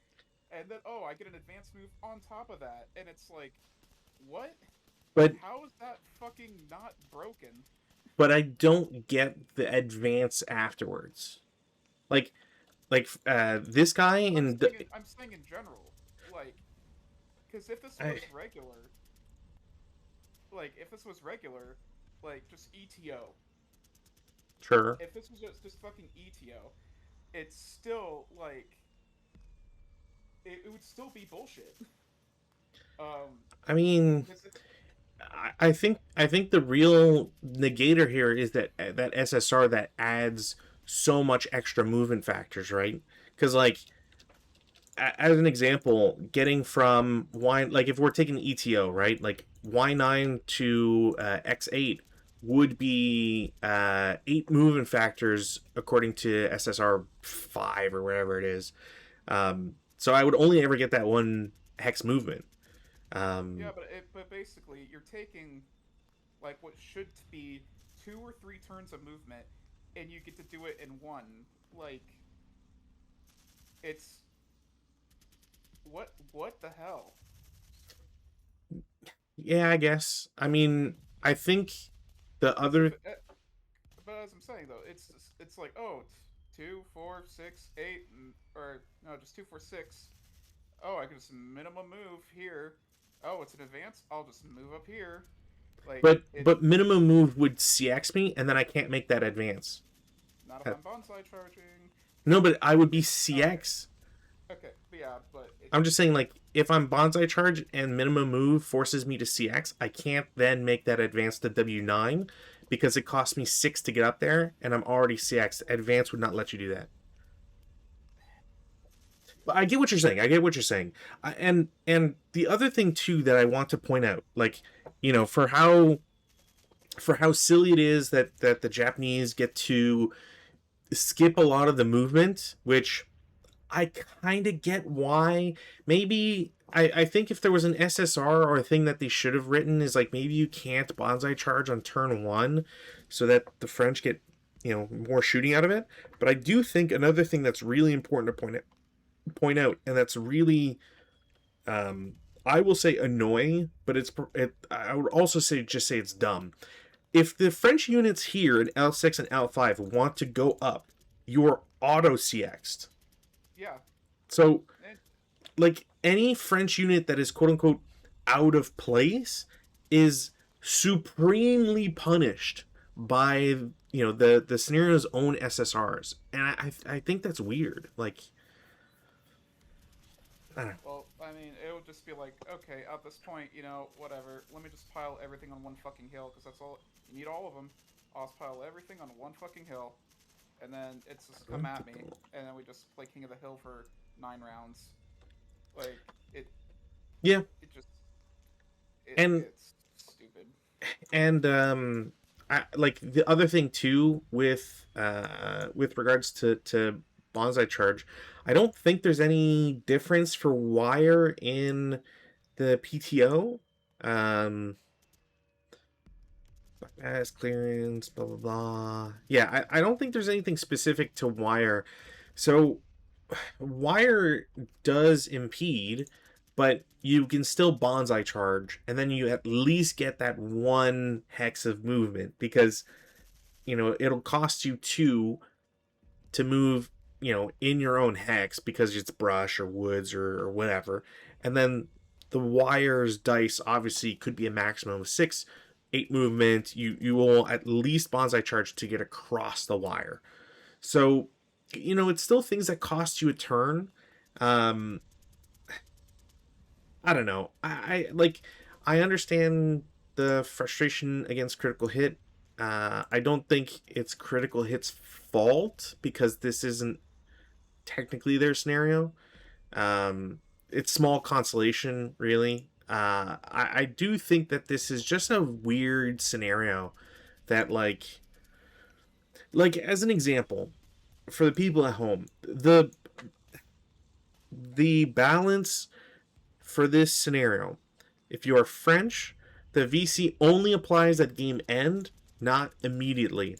and then I get an advanced move on top of that, and it's like, what?
But
How is that fucking not broken?
I don't get the advance afterwards. Like this guy
I'm saying in general, like, because
I,
if this was regular, like just ETO.
sure.
If this was just fucking ETO, it's still like it would still be bullshit. Um,
I mean,
because it's
I think the real negator here is that SSR that adds so much extra movement factors, right? Because like as an example, getting from Y, like if we're taking ETO, right? Like Y9 to X8 would be 8 movement factors according to SSR 5 or whatever it is. So I would only ever get that one hex movement.
yeah,
Um,
but basically you're taking like what should be 2 or 3 turns of movement, and you get to do it in one. Like it's what the hell?
yeah, I guess. I mean, I think the
Because if
other
but as I'm saying though, it's like 2, 4, 6, 8, or no, just 2, 4, 6. Oh, I can just minimum move here. Oh, it's an advance. I'll just move up here. Like it.
but minimum move would CX me, and then I can't make that advance.
Not if
Uh,
I'm bonsai charging.
No, but I would be
Okay,
CX.
okay, but yeah, but it.
I'm just saying, like, if I'm bonsai charge and minimum move forces me to CX, I can't then make that advance to W9 because it costs me 6 to get up there, and I'm already CX. Advance would not let you do that. But I get what you're saying. I get what you're saying. And the other thing too that I want to point out, like, for how silly it is that the Japanese get to skip a lot of the movement, which I kind of get why. Maybe I think if there was an SSR or a thing that they should have written is like maybe you can't bonsai charge on turn 1 so that the French get more shooting out of it. But I do think another thing that's really important to point out point out, and that's really, I will say annoying, but I would also say it's dumb. If the French units here in L6 and L5 want to go up, you're auto CX'd.
Yeah.
So,
And
like, any French unit that is quote unquote out of place is supremely punished by, the scenario's own SSRs, and I think that's weird. Like, I don't know.
well, I mean, it would just be like, okay, at this point, whatever. Let me just pile everything on one fucking hill because that's all you need. All of them. I'll just pile everything on one fucking hill, and then it's just come at me, and then we just play King of the Hill for 9 rounds. Like it,
Yeah,
it just
and
it's stupid.
I like the other thing too with regards to bonsai charge. I don't think there's any difference for wire in the PTO. Um, as clearance, blah blah blah. Yeah, I don't think there's anything specific to wire. So wire does impede, but you can still bonsai charge, and then you at least get that one hex of movement because it'll cost you two to move, in your own hex because it's brush or woods or whatever. And then the wire's dice obviously could be a maximum of 6, 8 movement. You will at least bonsai charge to get across the wire. So, it's still things that cost you a turn. Um, I don't know. I understand the frustration against critical hit. I don't think it's critical hit's fault because this isn't technically their scenario. Um, it's small consolation, really. I do think that this is just a weird scenario that, like as an example, for the people at home, the balance for this scenario, if you are French, the VC only applies at game end, not immediately.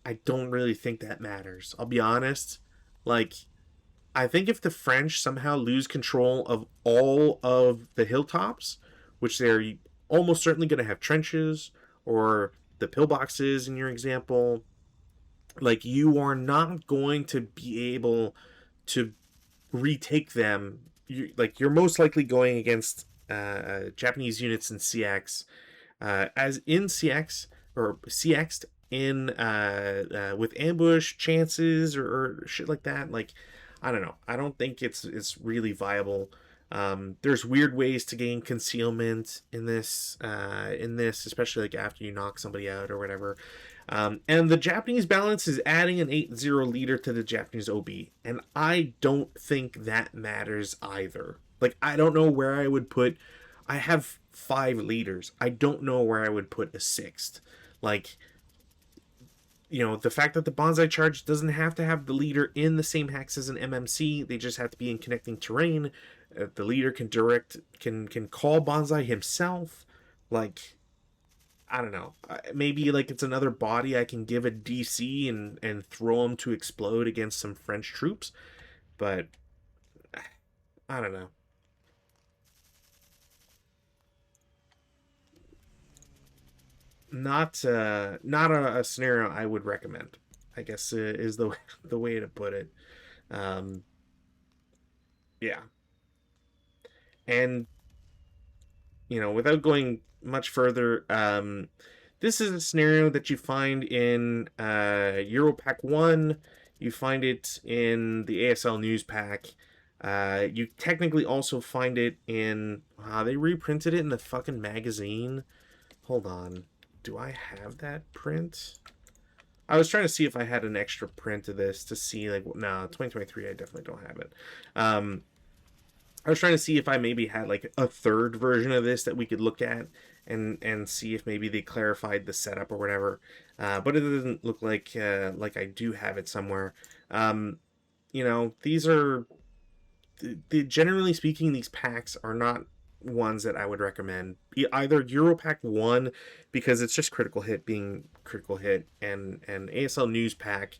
I don't really think that matters. I'll be honest. Like, I think if the French somehow lose control of all of the hilltops, which they're almost certainly going to have trenches or the pillboxes in your example, like, you are not going to be able to retake them. You're most likely going against Japanese units in CX, as in CX or CX'd in with ambush chances or shit like that. Like, I don't know. I don't think it's really viable. There's weird ways to gain concealment in this, especially like after you knock somebody out or whatever. And the Japanese balance is adding an 8-0 leader to the Japanese OB, and I don't think that matters either. Like, I don't know where I would put. I have 5 leaders. I don't know where I would put a 6th. Like, the fact that the bonsai charge doesn't have to have the leader in the same hex as an MMC, they just have to be in connecting terrain. The leader can call bonsai himself. Like, I don't know. Maybe like it's another body I can give a DC and throw him to explode against some French troops, but I don't know. Not a scenario I would recommend, I guess, is the way to put it. Um, yeah, and without going much further, this is a scenario that you find in Europack 1. You find it in the ASL News Pack. You technically also find it in. They reprinted it in the fucking magazine. Hold on. Do I have that print? I was trying to see if I had an extra print of this to see, like, no, 2023, I definitely don't have it. I was trying to see if I maybe had like a third version of this that we could look at and see if maybe they clarified the setup or whatever. But it doesn't look like I do have it somewhere. These are generally speaking, these packs are not ones that I would recommend. Either Europack 1 because it's just critical hit being critical hit, and ASL News Pack,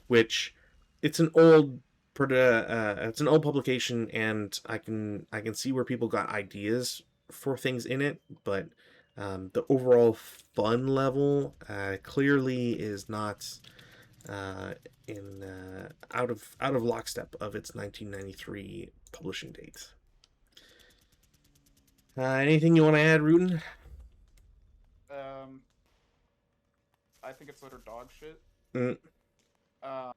which it's an old it's an old publication, and I can see where people got ideas for things in it, but the overall fun level clearly is not in out of lockstep of its 1993 publishing date. Anything you want to add, Rutin?
Um, I think it's utter dog shit.
Mm,
Um,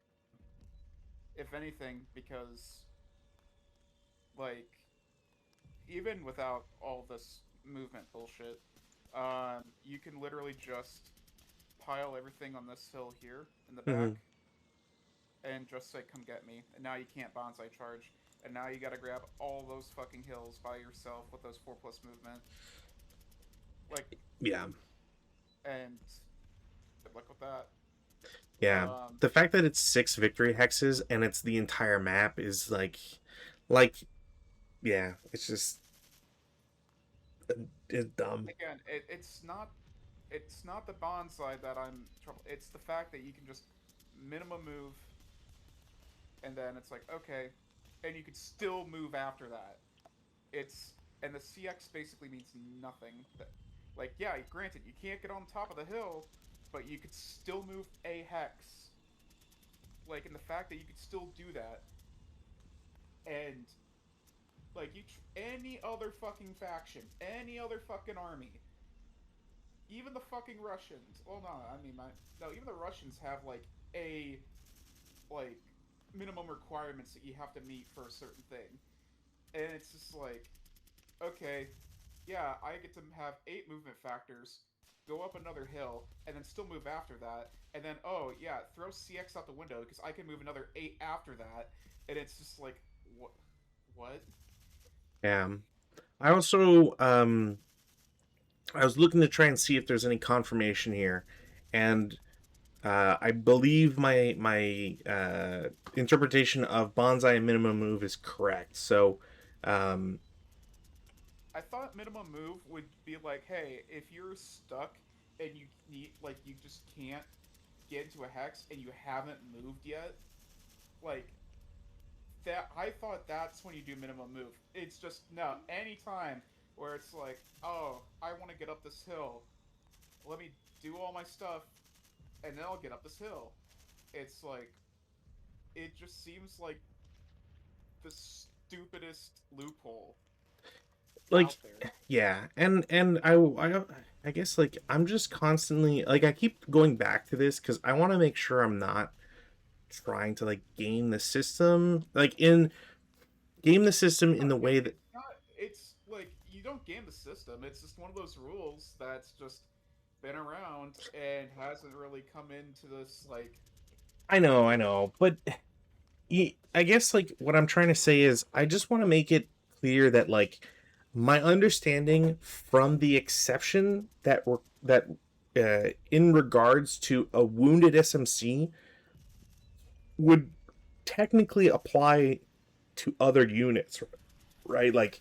if anything, because like even without all this movement bullshit, you can literally just pile everything on this hill here in the back
mhm.
and just say, "Come get me." And now you can't bonsai charge, and now you gotta grab all those fucking hills by yourself with those 4+ movement. Like,
Yeah,
and good luck with that.
yeah.
Um,
The fact that it's 6 victory hexes and it's the entire map is like, yeah, it's just it's dumb.
again, it's not the bonsai that I'm trouble. It's the fact that you can just minimum move, and then it's like okay, and you could still move after that. It's and the CX basically means nothing. That, like yeah, granted you can't get on top of the hill, but you could still move a hex. Like in the fact that you could still do that, and like any other fucking faction, any other fucking army, even the fucking Russians. Well, no, I mean no, even the Russians have a like minimum requirements that you have to meet for a certain thing, and it's just like okay, yeah, I get to have 8 movement factors, go up another hill, and then still move after that, and then oh yeah, throw CX out the window because I can move another 8 after that, and it's just like what, what?
Yeah. I also I was looking to try and see if there's any confirmation here, and I believe my interpretation of bonsai and minimum move is correct. So, um,
I thought minimum move would be like, hey, if you're stuck and you need you just can't get into a hex and you haven't moved yet, like that I thought that's when you do minimum move. It's just no, anytime where it's like, oh, I want to get up this hill. Let me do all my stuff and then I'll get up this hill. It's like it just seems like the stupidest loophole
like,
out there.
yeah, and I guess like I'm just constantly like I keep going back to this because I want to make sure I'm not trying to like game the system, like in game the system in the way that
It's not. It's like you don't game the system. It's just one of those rules that's just been around and hasn't really come into this
I know, but I guess like what I'm trying to say is I just want to make it clear that like my understanding from the exception that were that in regards to a wounded SMC would technically apply to other units, right? Like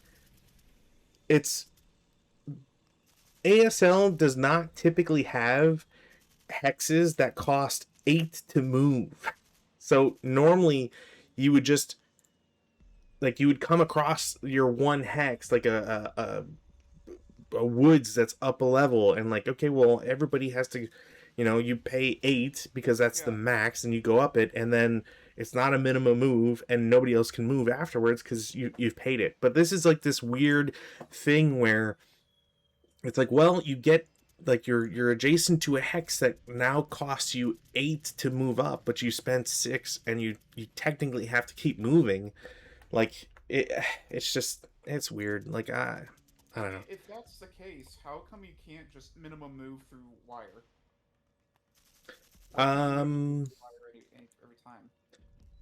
it's ASL does not typically have hexes that cost 8 to move. So normally you would just like you would come across your one hex like a woods that's up a level and like okay well everybody has to you pay 8 because that's the
yeah.
max and you go up it and then it's not a minimum move and nobody else can move afterwards because you've paid it. But this is like this weird thing where it's like well you get like you're adjacent to a hex that now costs you 8 to move up but you spent 6 and you technically have to keep moving. Like it's just it's weird. Like I don't know.
If that's the case, how come you can't just minimum move through wire? Why can't you minimum move
Um,
through wire every time?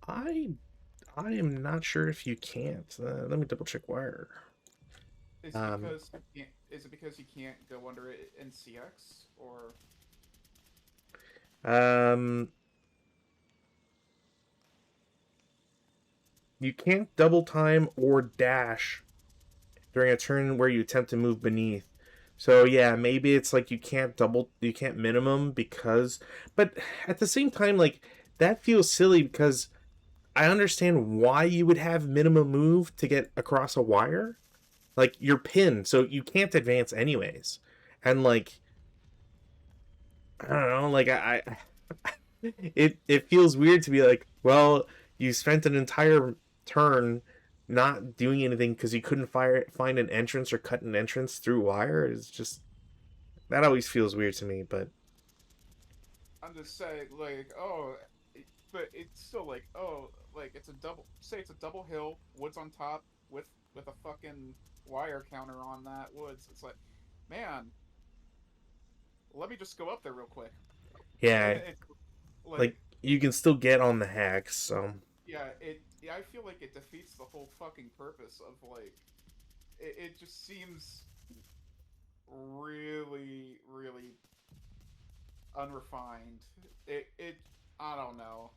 I I am not sure if you can't. Let me double check wire. Um,
Is it because you can't go under it in CX or
um, you can't double time or dash during a turn where you attempt to move beneath. So yeah, maybe it's like you can't minimum because, but at the same time, like that feels silly because I understand why you would have minimum move to get across a wire. Like you're pinned, so you can't advance anyways. And like I don't know, like it feels weird to be like, well, you spent an entire turn not doing anything because you couldn't find an entrance or cut an entrance through wire. It's just that always feels weird to me. But
I'm just saying, like, oh, but it's still like, oh, like it's a double. Say it's a double hill, woods on top with a fucking wire counter on that woods. It's like, man, let me just go up there real quick.
yeah,
It,
like
like,
you can still get on the hacks. So
yeah, it. Yeah, I feel like it defeats the whole fucking purpose of like. It just seems really, really unrefined. It. I don't know.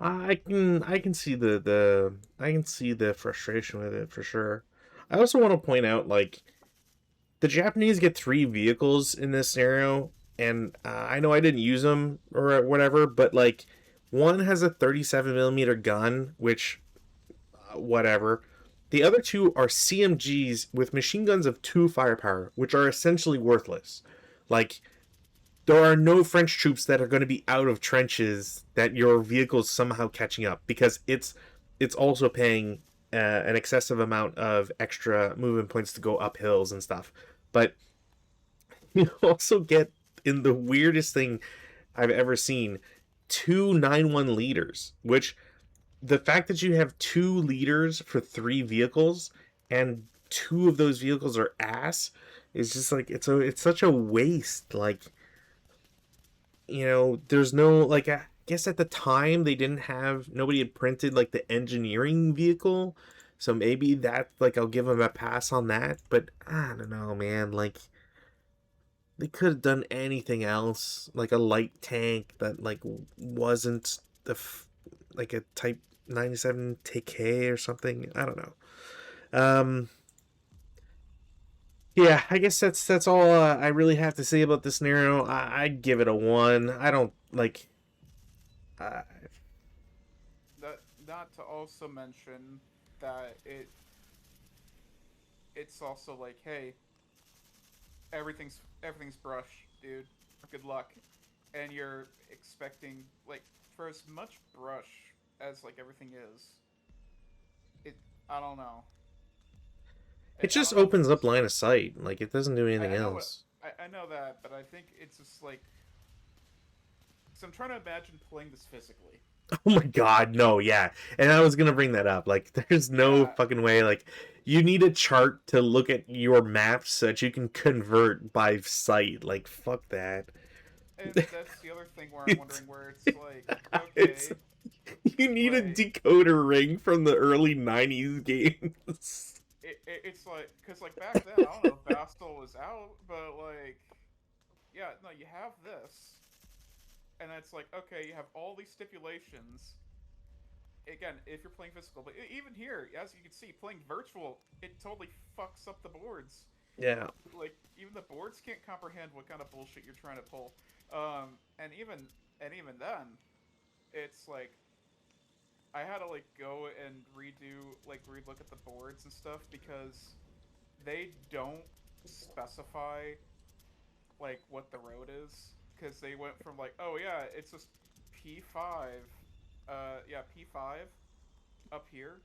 I can see the I can see the frustration with it for sure. I also want to point out like the Japanese get three vehicles in this scenario, and I know I didn't use them or whatever, but like one has a 37 millimeter gun, which whatever. The other two are CMGs with machine guns of 2 firepower, which are essentially worthless. Like there are no French troops that are going to be out of trenches that your vehicle is somehow catching up because it's also paying an excessive amount of extra movement points to go up hills and stuff. But you also get in the weirdest thing I've ever seen two 9-1 leaders, which the fact that you have two leaders for three vehicles and two of those vehicles are ass is just like it's such a waste. Like there's no like I guess at the time they didn't have nobody had printed like the engineering vehicle, so maybe that like I'll give them a pass on that. But I don't know, man. Like they could have done anything else, like a light tank that like wasn't like a Type 97 TK or something. I don't know. Um, yeah, I guess that's all I really have to say about this scenario. I'd give it a 1. I don't like. Uh,
That not to also mention that it's also like, hey, everything's brush, dude. Good luck. And you're expecting like for as much brush as like everything is, it I don't know.
it
I
just
don't know if
opens
it's
up
just
line of sight. Like it doesn't do anything
I know what
else.
I know that, but I think it's just like because I'm trying to imagine playing this physically.
Oh my god, no, yeah. And I was gonna bring that up. Like, there's no
Yeah,
fucking way. Like, you need a chart to look at your maps so that you can convert by sight. Like, fuck that.
and that's the other thing where I'm
it's,
wondering where it's like,
it's
okay,
you need a
like
decoder ring from the early '90s games.
it's like because like back then I don't know if Bastel was out, but like yeah, no, you have this, and it's like okay, you have all these stipulations. Again, if you're playing physical, but even here, as you can see, playing virtual, it totally fucks up the boards.
Yeah.
Like even the boards can't comprehend what kind of bullshit you're trying to pull. And even then, it's like I had to like go and relook at the boards and stuff because they don't specify like what the road is because they went from like oh yeah it's just P5 yeah P5 up here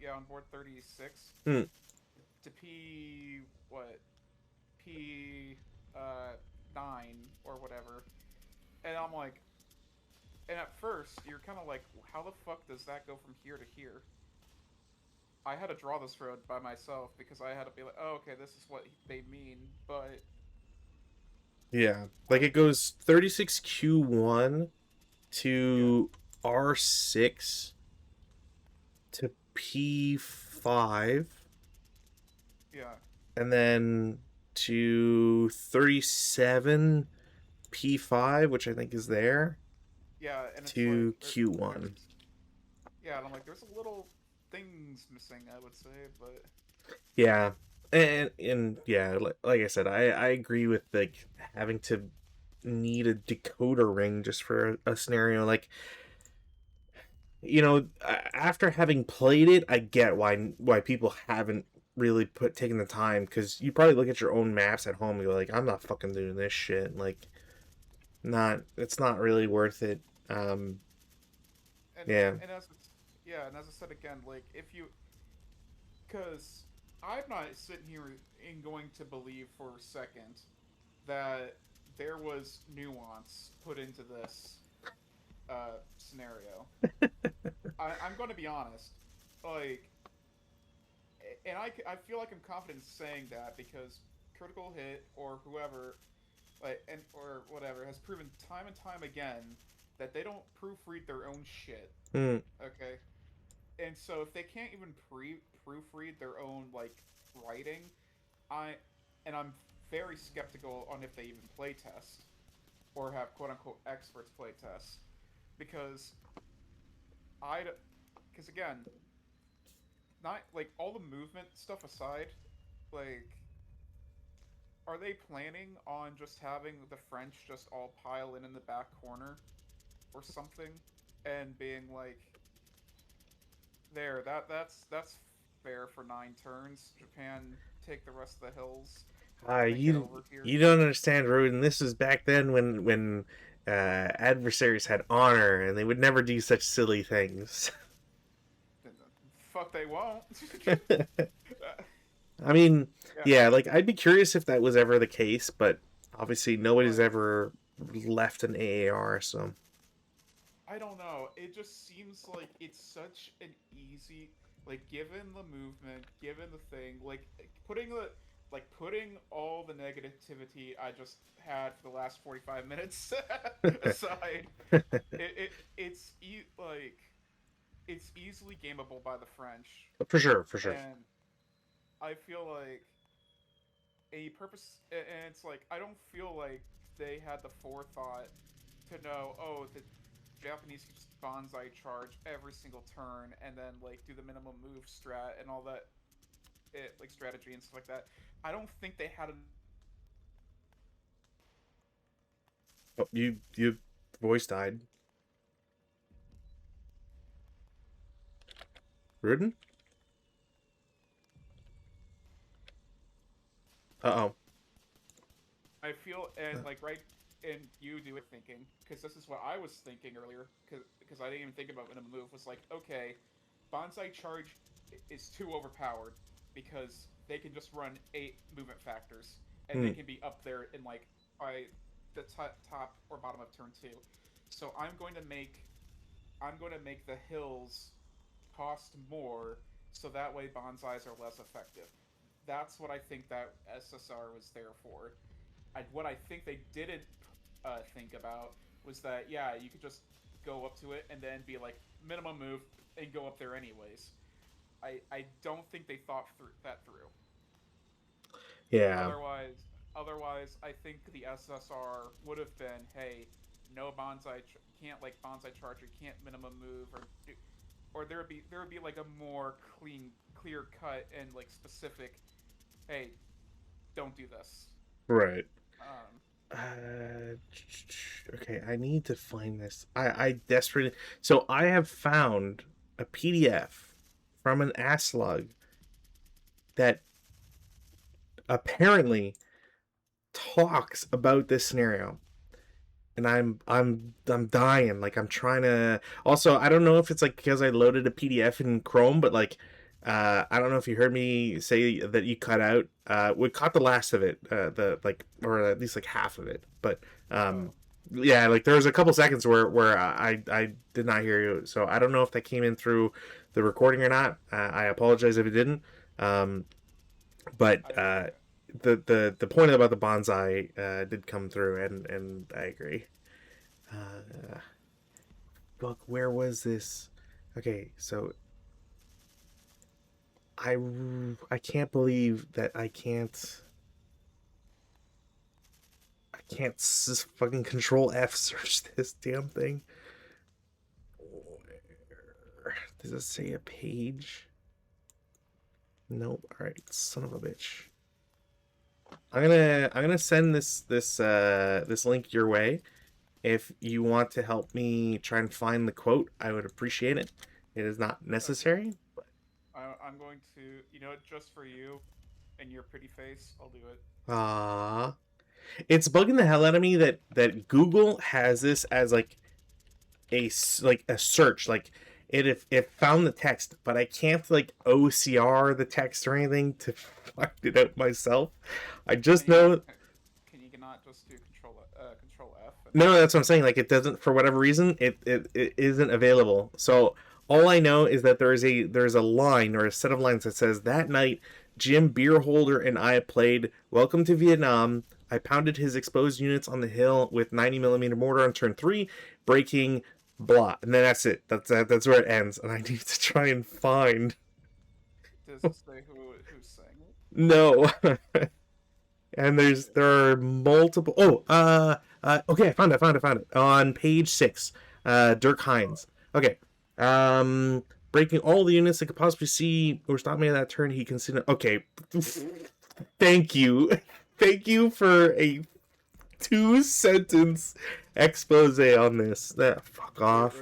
yeah on board 36
Hmm.
to P what P 9 or whatever and I'm like and at first you're kind of like how the fuck does that go from here to here. I had to draw this road by myself because I had to be like, oh, okay, this is what they mean. But
Yeah. Like,
I,
it goes 36Q1
yeah,
to R6 to P5
yeah,
and then to 37 P5, which I think is there,
yeah, and it's like
to Q1.
there's yeah, and I'm like, there's a little things missing, I would say, but
Yeah. And yeah, like I said, I agree with like having to need a decoder ring just for a scenario like you know, after having played it, I get why people haven't really taken the time, because you probably look at your own maps at home and go like, I'm not fucking doing this shit. Like, not it's not really worth it. Um,
and
yeah.
and as it's, yeah, and as I said again, like if you, because I'm not sitting here and going to believe for a second that there was nuance put into this scenario. I'm going to be honest, like, and I feel like I'm confident in saying that because Critical Hit or whoever, like, and or whatever, has proven time and time again that they don't proofread their own shit.
Mm,
Okay, and so if they can't even proofread their own like writing, I and I'm very skeptical on if they even play test or have quote unquote experts play test because I because again, not like all the movement stuff aside, like are they planning on just having the French just all pile in the back corner or something and being like there that's fair for 9 turns. Japan take the rest of the hills and then get
you
over here.
you don't understand, Rodin. This was back then when adversaries had honor, and they would never do such silly things.
Fuck, they won't.
I mean,
Yeah,
yeah, like I'd be curious if that was ever the case, but obviously nobody's
like
ever left an AAR, so
I don't know. It just seems like it's such an easy, like given the movement, given the thing, like putting all the negativity I just had for the last 45 minutes aside, like it's easily gameable by the French,
for sure, for sure.
and I feel like a purpose, and it's like I don't feel like they had the forethought to know, oh, the Japanese can just bonsai charge every single turn and then like do the minimum move strat and all that, like strategy and stuff like that. I don't think they had a.
Oh, you voice died. Rudin? Uh
I feel and
oh.
like right and you do it thinking because this is what I was thinking earlier because I didn't even think about minimum move was like okay, bonsai charge is too overpowered because they can just run 8 movement factors and they
Hmm.
can be up there in like by the top or bottom of turn 2. So I'm going to make the hills cost more so that way bonsais are less effective. That's what I think that SSR was there for. What I think they didn't think about was that yeah, you could just go up to it and then be like minimum move and go up there anyways. I don't think they thought that through.
Yeah.
Otherwise, I think the SSR would have been, hey, no can't like bonsai charge, you can't minimum move, or there would be like a more clear cut and like specific, hey, don't do this.
Right.
Um,
Uh, okay, I need to find this. I desperately. So I have found a PDF from an ASLUG that apparently talks about this scenario, and I'm dying. Like I'm trying to. Also, I don't know if it's like because I loaded a PDF in Chrome, but like, I don't know if you heard me say that you cut out. We caught the last of it, the like, or at least like half of it. But
oh,
yeah, like there was a couple seconds where I did not hear you. So I don't know if that came in through the recording or not. I apologize if it didn't. Um, but
I
the point about the bonsai did come through, and I agree. Look, where was this? Okay, so I I can't believe that I can't fucking control F search this damn thing. Where, does it say a page? Nope. All right, son of a bitch. I'm gonna send this link your way. If you want to help me try and find the quote, I would appreciate it. It is not
Okay.
necessary.
I'm going to, just for you and your pretty face, I'll do it.
Ah, it's bugging the hell out of me that Google has this as like like a search, like it found the text, but I can't like OCR the text or anything to find it out myself. I
Can
just
you
know.
can you not just do Control F and
No,
then?
that's what I'm saying. Like it doesn't, for whatever reason, it isn't available. So all I know is that there's a line or a set of lines that says that night Jim Beerholder and I played Welcome to Vietnam. I pounded his exposed units on the hill with 90 millimeter mortar on turn 3, breaking blah, and then that's it. That's where it ends. And I need to try and find.
Does it say who's saying it?
No. And there are multiple. Oh, okay, I found it on page 6. Dirk Hines. Okay, breaking all the units that could possibly see or stop me at that turn. He considered. Okay, thank you, thank you for a 2 sentence expose on this. Fuck
Wait,
off.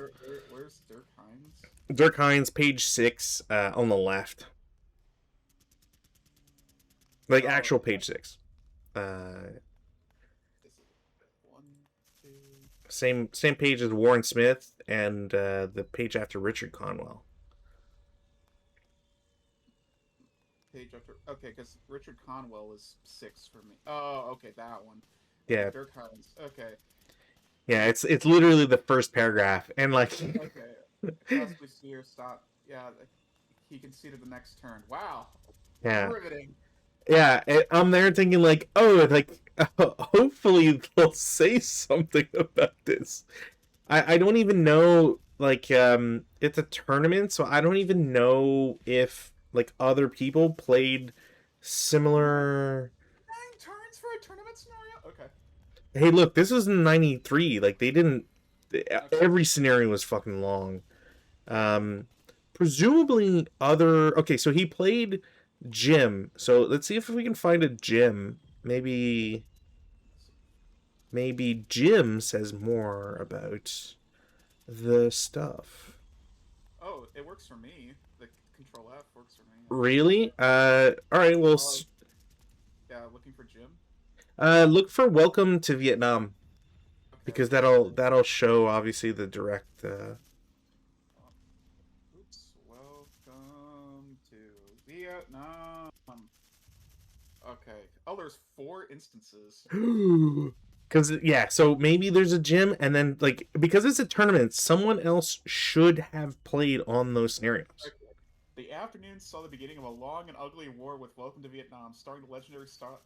where's Dirk Hines?
Dirk Hines, page 6, on the left, like
Oh,
actual page 6. Uh,
is it one, two?
same page as Warren Smith and the page after Richard Conwell.
Page after. Okay, because Richard Conwell is 6 for me. Oh, okay, that one. Okay,
Yeah,
Dirk Hines. Okay,
yeah, it's literally the first paragraph, and like,
okay. Possibly see or stop. Yeah, he conceded the next turn. Wow,
yeah,
riveting.
yeah. I'm there thinking like, oh, like hopefully they'll say something about this. I don't even know, like, it's a tournament, so I don't even know if like other people played similar.
9 turns for a tournament scenario. Okay,
Hey, look, this was in '93. Like they didn't.
okay.
Every scenario was fucking long. Um, Presumably other. Okay, so he played Jim. So let's see if we can find a Jim. Maybe Jim says more about the stuff.
Oh, it works for me. The Control F works for me.
Really? All right. Well,
Oh, yeah, looking for Jim.
look for "Welcome to Vietnam"
Okay,
because
got it.
that'll show obviously the direct.
Oops. Welcome to Vietnam. Okay. Oh, there's 4 instances.
Because yeah, so maybe there's a gym, and then like because it's a tournament, someone else should have played on those scenarios.
Okay. The afternoon saw the beginning of a long and ugly war with Welcome to Vietnam, starring the legendary Scott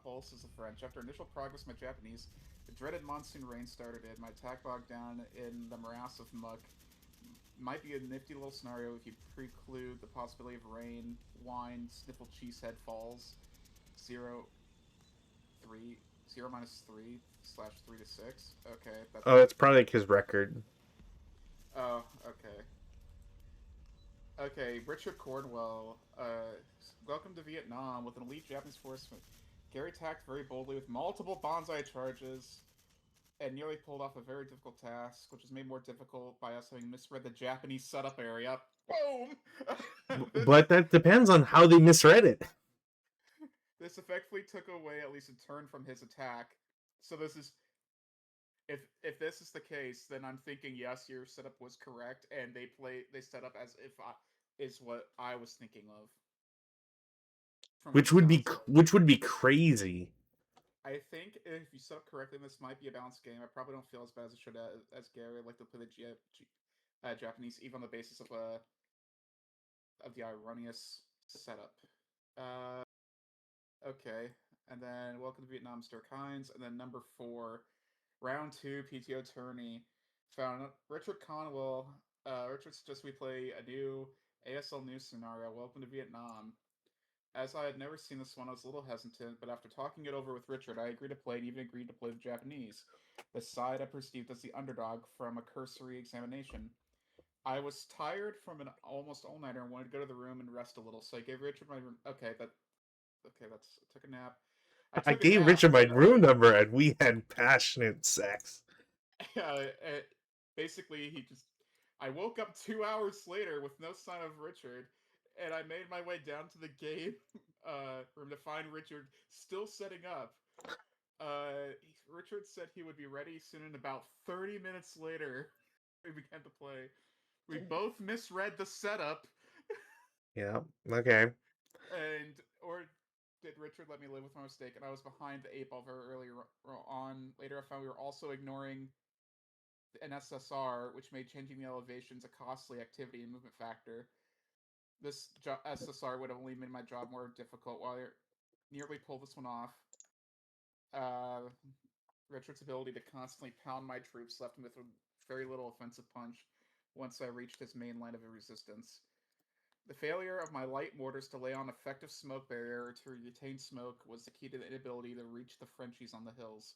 Pulse as the French. After initial progress by Japanese, the dreaded monsoon rain started in. My attack bogged down in the morass of muck. Might be a nifty little scenario if you preclude the possibility of rain, wine, sniffle cheesehead falls, 0, 3, 0 minus 3 slash 3 to 6. Okay, that's
Oh,
not
it's
good.
probably like his record.
Oh, okay. Okay, Richard Cornwell. Welcome to Vietnam with an elite Japanese force. Gary attacked very boldly with multiple bonsai charges and nearly pulled off a very difficult task, which was made more difficult by us having misread the Japanese setup area. Boom! this
But that depends on how they misread it.
this effectively took away at least a turn from his attack. So this is if this is the case, then I'm thinking yes, your setup was correct, and they set up as if is what I was thinking of from what it sounds like.
Which would be crazy.
I think if you set up correctly, this might be a balanced game. I probably don't feel as bad as it should as Gary. I'd like to play the Japanese even on the basis of the erroneous setup. Uh, okay, and then welcome to Vietnam, Dirk Hines, and then number 4, round 2 PTO tourney. Found Richard Conwell. Richard suggests we play a new ASL news scenario. Welcome to Vietnam. As I had never seen this one, I was a little hesitant, but after talking it over with Richard, I agreed to play and even agreed to play the Japanese, the side I perceived as the underdog from a cursory examination. I was tired from an almost all-nighter and wanted to go to the room and rest a little, so I gave Richard my room. Okay, I took a nap. I
I
took a
gave
nap.
Richard my room number, and we had passionate sex.
uh, basically, I woke up 2 hours later with no sign of Richard, and I made my way down to the game room to find Richard still setting up. Richard said he would be ready soon, and about 30 minutes later, we began to play. We both misread the setup,
Yeah. Okay.
and or did Richard let me live with my mistake? And I was behind the 8 ball very early on. Later, I found we were also ignoring an SSR, which made changing the elevations a costly activity and movement factor. This SSR would have only made my job more difficult. While I nearly pulled this one off, uh, Richard's ability to constantly pound my troops left me with very little offensive punch once I reached his main line of resistance. The failure of my light mortars to lay on effective smoke barrier or to retain smoke was the key to the inability to reach the Frenchies on the hills.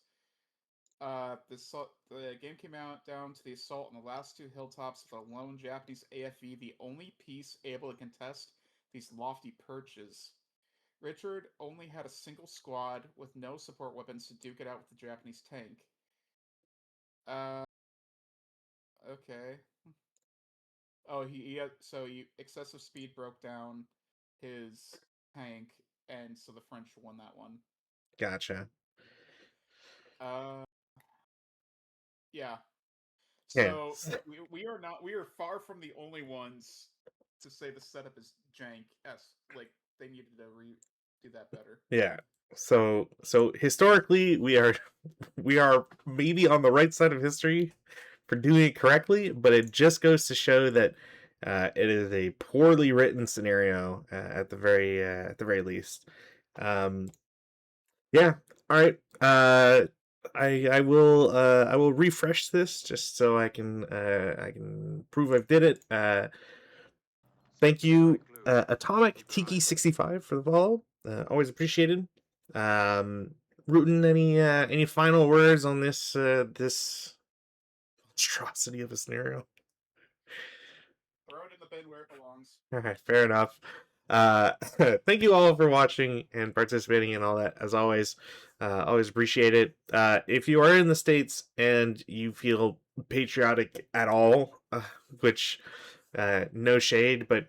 The game came out down to the assault on the last two hilltops with a lone Japanese AFE, the only piece able to contest these lofty perches. Richard only had a single squad with no support weapons to duke it out with the Japanese tank. Okay. Excessive speed broke down his tank, and so the French won that one.
Gotcha.
Uh, yeah.
Yeah.
So we are far from the only ones to say the setup is jank. Yes, like they needed to do that better.
Yeah. So historically we are maybe on the right side of history for doing it correctly, but it just goes to show that it is a poorly written scenario at the very least. Um, yeah. All right. I will refresh this just so I can prove I've did it. Thank you, Atomic Tiki 65 for the follow. Always appreciated. Rootin, any final words on this monstrosity of a scenario?
Throw it in the bin where it belongs.
All right, fair enough. Thank you all for watching and participating in all that. As always, always appreciate it. If you are in the States and you feel patriotic at all, which no shade, but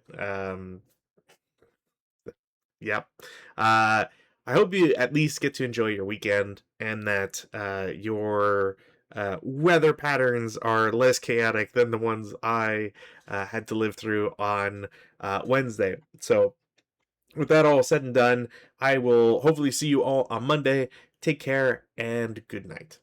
yep. I hope you at least get to enjoy your weekend and that your weather patterns are less chaotic than the ones I had to live through on Wednesday. So, with that all said and done, I will hopefully see you all on Monday. Take care and good night.